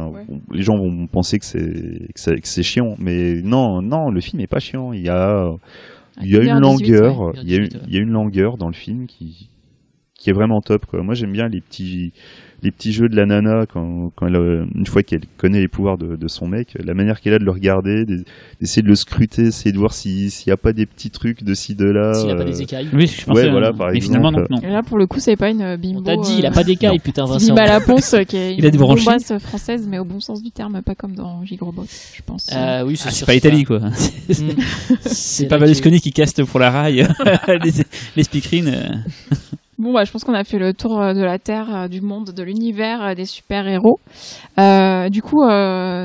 les gens vont penser que c'est chiant, mais non, le film est pas chiant. Il y a une langueur, il y a une langueur dans le film qui est vraiment top, quoi. Moi j'aime bien les petits jeux de la nana quand une fois qu'elle connaît les pouvoirs de son mec, la manière qu'elle a de le regarder, d'essayer de le scruter, essayer de voir s'il n'y a pas des petits trucs de ci de là. S'il n'a pas des écailles. Oui, je pensais, voilà, par mais exemple. Finalement non. Et là pour le coup c'est pas une bimbo. On t'a dit, il a pas d'écailles, putain Vincent. Bimba la Ponce qui est Il a une des branchies. bombasse française, mais au bon sens du terme, pas comme dans Jigrobot, je pense. Oui, c'est pas l'Italie, quoi. C'est pas Berlusconi qui caste pour la raille les speakerines. Bon, je pense qu'on a fait le tour de la Terre, du monde, de l'univers des super-héros. Du coup,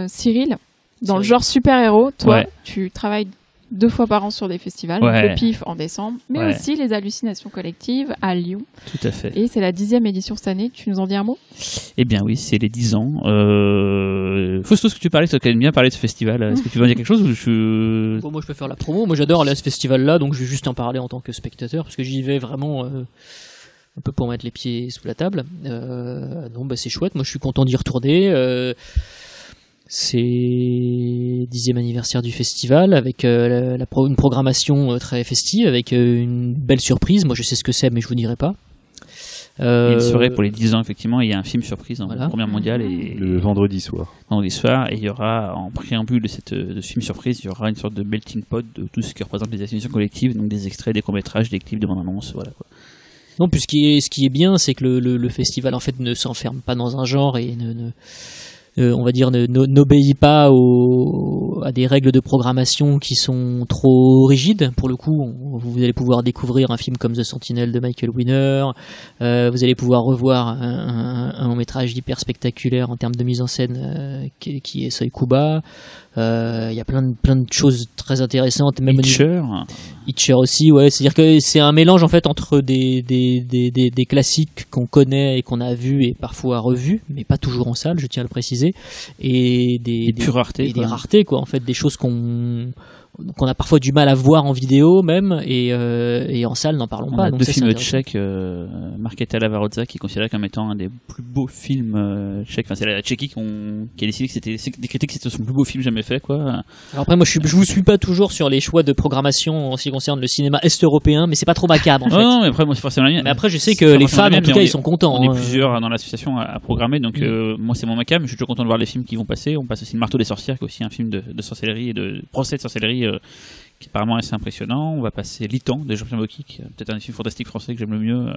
Cyril, dans le genre super-héros, toi, tu travailles 2 fois par an sur des festivals, donc le PIF en décembre, mais aussi les hallucinations collectives à Lyon. Tout à fait. Et c'est la 10e édition cette année. Tu nous en dis un mot ? Eh bien oui, c'est les 10 ans. Fausto, ce que tu parlais, tu as quand même bien parlé de ce festival. Est-ce que tu veux en dire quelque chose ou Bon, moi je peux faire la promo. Moi j'adore aller à ce festival-là, donc je vais juste en parler en tant que spectateur, parce que j'y vais vraiment un peu pour mettre les pieds sous la table. Non, c'est chouette. Moi je suis content d'y retourner. C'est 10e anniversaire du festival avec une programmation très festive, avec une belle surprise. Moi je sais ce que c'est, mais je vous dirai pas. Il y a une soirée pour les 10 ans, effectivement, et il y a un film surprise en première mondiale. Et le vendredi soir. Et il y aura, en préambule de ce film surprise, il y aura une sorte de melting pot de tout ce qui représente les hallucinations collectives, donc des extraits, des courts-métrages, des clips, des bandes-annonces, voilà quoi. Non, puis ce qui est bien, c'est que le festival en fait ne s'enferme pas dans un genre et on va dire n'obéit pas à des règles de programmation qui sont trop rigides. Pour le coup, vous allez pouvoir découvrir un film comme The Sentinel de Michael Winner, vous allez pouvoir revoir un long-métrage hyper spectaculaire en termes de mise en scène qui est Soikuba. Il y a plein de choses très intéressantes, même Hitcher aussi, ouais. C'est-à-dire que c'est un mélange en fait entre des classiques qu'on connaît et qu'on a vus et parfois revus, mais pas toujours en salle, je tiens à le préciser, et des pures raretés, et des raretés quoi. En fait, des choses qu'on a parfois du mal à voir en vidéo même, et en salle, n'en parlons On pas. a Donc deux ça, films c'est tchèques, Markéta Lavarozza, qui est considéré comme étant un des plus beaux films tchèques. Enfin, c'est la Tchéquie qui a décidé que c'était des critiques que c'était son plus beau film jamais fait, quoi. Alors après, moi, je vous suis pas toujours sur les choix de programmation en ce qui concerne le cinéma est-européen, mais c'est pas trop macabre en fait. Non, mais après, moi, c'est forcément la mienne. Mais après, je sais que les fans, en tout cas, ils sont contents. On est hein. plusieurs dans l'association à programmer, donc moi c'est mon macam, je suis toujours content de voir les films qui vont passer. On passe aussi Le Marteau des Sorcières, qui est aussi un film de sorcellerie et de procès de sorcellerie qui est apparemment assez impressionnant. On va passer L'Itan de Jean-Pierre Mocky, qui est peut-être un des films fantastiques français que j'aime le mieux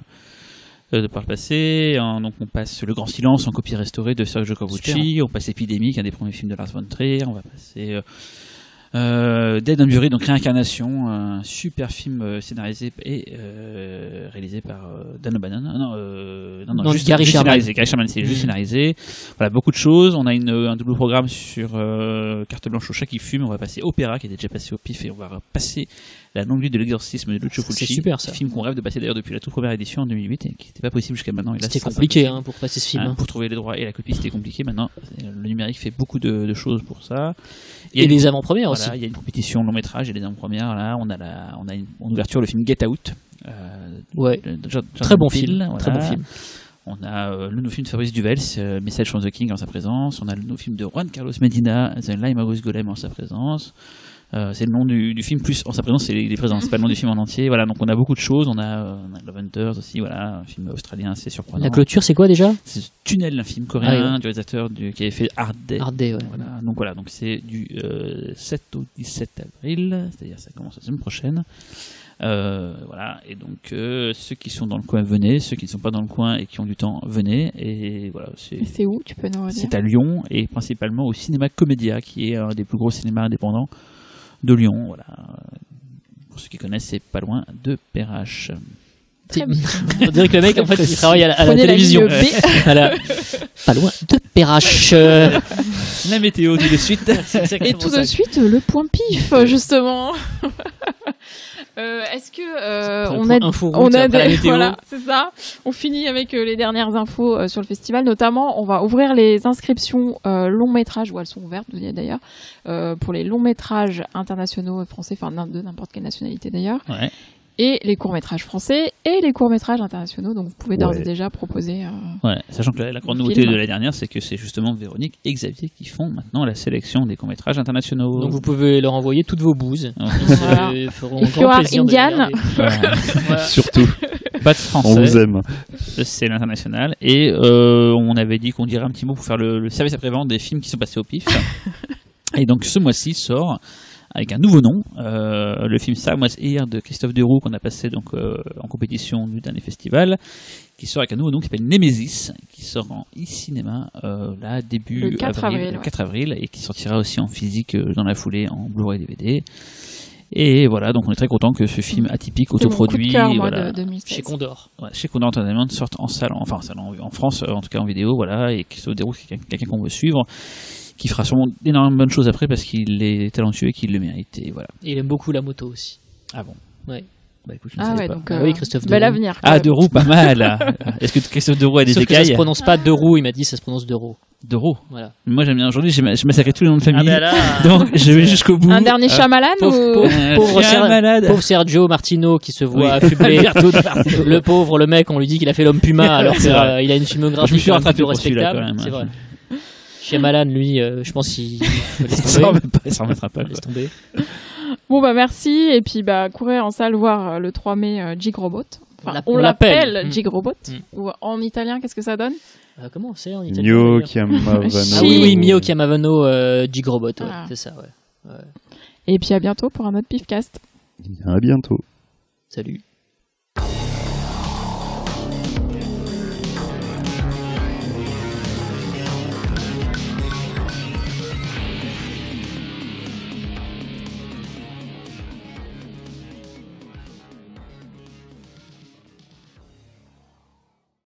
de par le passé. Donc on passe Le Grand Silence en copie restaurée de Sergio Corbucci. On passe Épidémie, un des premiers films de Lars von Trier. On va passer Dead and Buried, donc Réincarnation, un super film scénarisé et réalisé par Dan O'Bannon. Non, juste Gary Sherman. Gary Sherman, c'est juste scénarisé. Voilà, beaucoup de choses. On a un double programme sur Carte Blanche au chat qui fume. On va passer Opéra, qui était déjà passé au pif, et on va passer La longue nuit de l'exorcisme de Lucio Fulci. C'est super, ça. Film qu'on rêve de passer d'ailleurs depuis la toute première édition en 2008 et qui n'était pas possible jusqu'à maintenant. Et là, C'était ça, compliqué pour passer ce film. pour trouver les droits et la copie, c'était compliqué. Maintenant, le numérique fait beaucoup de choses pour ça. Et les avant-premières aussi. Voilà, il y a une compétition long métrage et les avant-premières. Là, on a en ouverture le film Get Out. Ouais. Très bon film. Très bon film. On a le nouveau film de Fabrice Duvels, Message from the King en sa présence. On a le nouveau film de Juan Carlos Medina, The Limehouse Golem en sa présence. C'est le nom du film, plus en sa présence, c'est les présences, c'est pas le nom du film en entier. Voilà, donc on a beaucoup de choses. On a Love Hunters aussi, voilà, un film australien assez surprenant. La clôture, c'est quoi déjà? C'est Tunnel, un film coréen du réalisateur qui avait fait Hard Day. Hard Day, ouais. Voilà, donc c'est du 7 au 17 avril, c'est-à-dire ça commence la semaine prochaine. Voilà, et donc ceux qui sont dans le coin, venez. Ceux qui ne sont pas dans le coin et qui ont du temps, venez. Et voilà, c'est où, tu peux nous redire? C'est à Lyon et principalement au Cinéma Comédia, qui est un des plus gros cinémas indépendants de Lyon. Voilà. Pour ceux qui connaissent, c'est pas loin de Perrache. On dirait que le mec, en fait, il travaille à la télévision. Voilà. Pas loin de Perrache. La météo tout de suite. Et tout de suite, le point pif, justement. Est-ce que on a des voilà, c'est ça. On finit avec les dernières infos sur le festival. Notamment, on va ouvrir les inscriptions longs métrages, où elles sont ouvertes d'ailleurs, pour les longs métrages internationaux français, enfin de n'importe quelle nationalité d'ailleurs. Ouais. Et les courts-métrages français et les courts-métrages internationaux. Donc vous pouvez d'ores et déjà proposer. Ouais, sachant que la grande nouveauté de l'année dernière, c'est que c'est justement Véronique et Xavier qui font maintenant la sélection des courts-métrages internationaux. Donc vous pouvez leur envoyer toutes vos bouses. Voilà. Ils feront If you are Indian. Voilà. Surtout. Pas de français. On vous aime. C'est l'international. Et on avait dit qu'on dirait un petit mot pour faire le service après-vente des films qui sont passés au pif. Et donc ce mois-ci sort avec un nouveau nom, le film Someone's Here de Christophe Deroux, qu'on a passé donc en compétition du dernier festival, qui sort avec un nouveau nom qui s'appelle Nemesis, qui sort en e-cinéma là début le 4 avril, et qui sortira aussi en physique dans la foulée en Blu-ray DVD. Et voilà, donc on est très content que ce film atypique, autoproduit, chez Condor, chez Condor Entertainment, sorte en salle, en France, en tout cas en vidéo, voilà, et Christophe Deroux, c'est quelqu'un qu'on veut suivre, qui fera sûrement d'énormément de bonnes choses après parce qu'il est talentueux et qu'il le mérite. Et voilà. Et il aime beaucoup la moto aussi. Ah bon? Ouais. Bah écoute, je ne sais pas. Donc, oui, Christophe bel Deroux. avenir. Deroux, pas mal. Est-ce que Christophe Deroux a des écailles? Ça se prononce pas Deroux, il m'a dit ça se prononce Deroux. Deroux. Voilà. Moi j'aime bien. Aujourd'hui, j'ai massacré tous les noms de famille. Ah bah là, donc je vais jusqu'au bout. Un dernier Shyamalan pauvre Sergio Martino qui se voit affublé. Le pauvre, le mec, on lui dit qu'il a fait l'homme Puma alors qu'il a une filmographie. Je me suis rattrapé respectable. Quand même. C'est vrai. Shyamalan, lui, je pense qu'il s'en remettra pas. Laisse tomber. Bon bah merci, et puis courez en salle voir le 3 mai Jig Robot. Enfin, on l'appelle Jig Robot. Ou en italien, qu'est-ce que ça donne? Comment c'est en italien? Mio Chiamavano. Ah oui, Mio Chiamavano Jig Robot, c'est ça, ouais. Et puis à bientôt pour un autre Pifcast. À bientôt. Salut.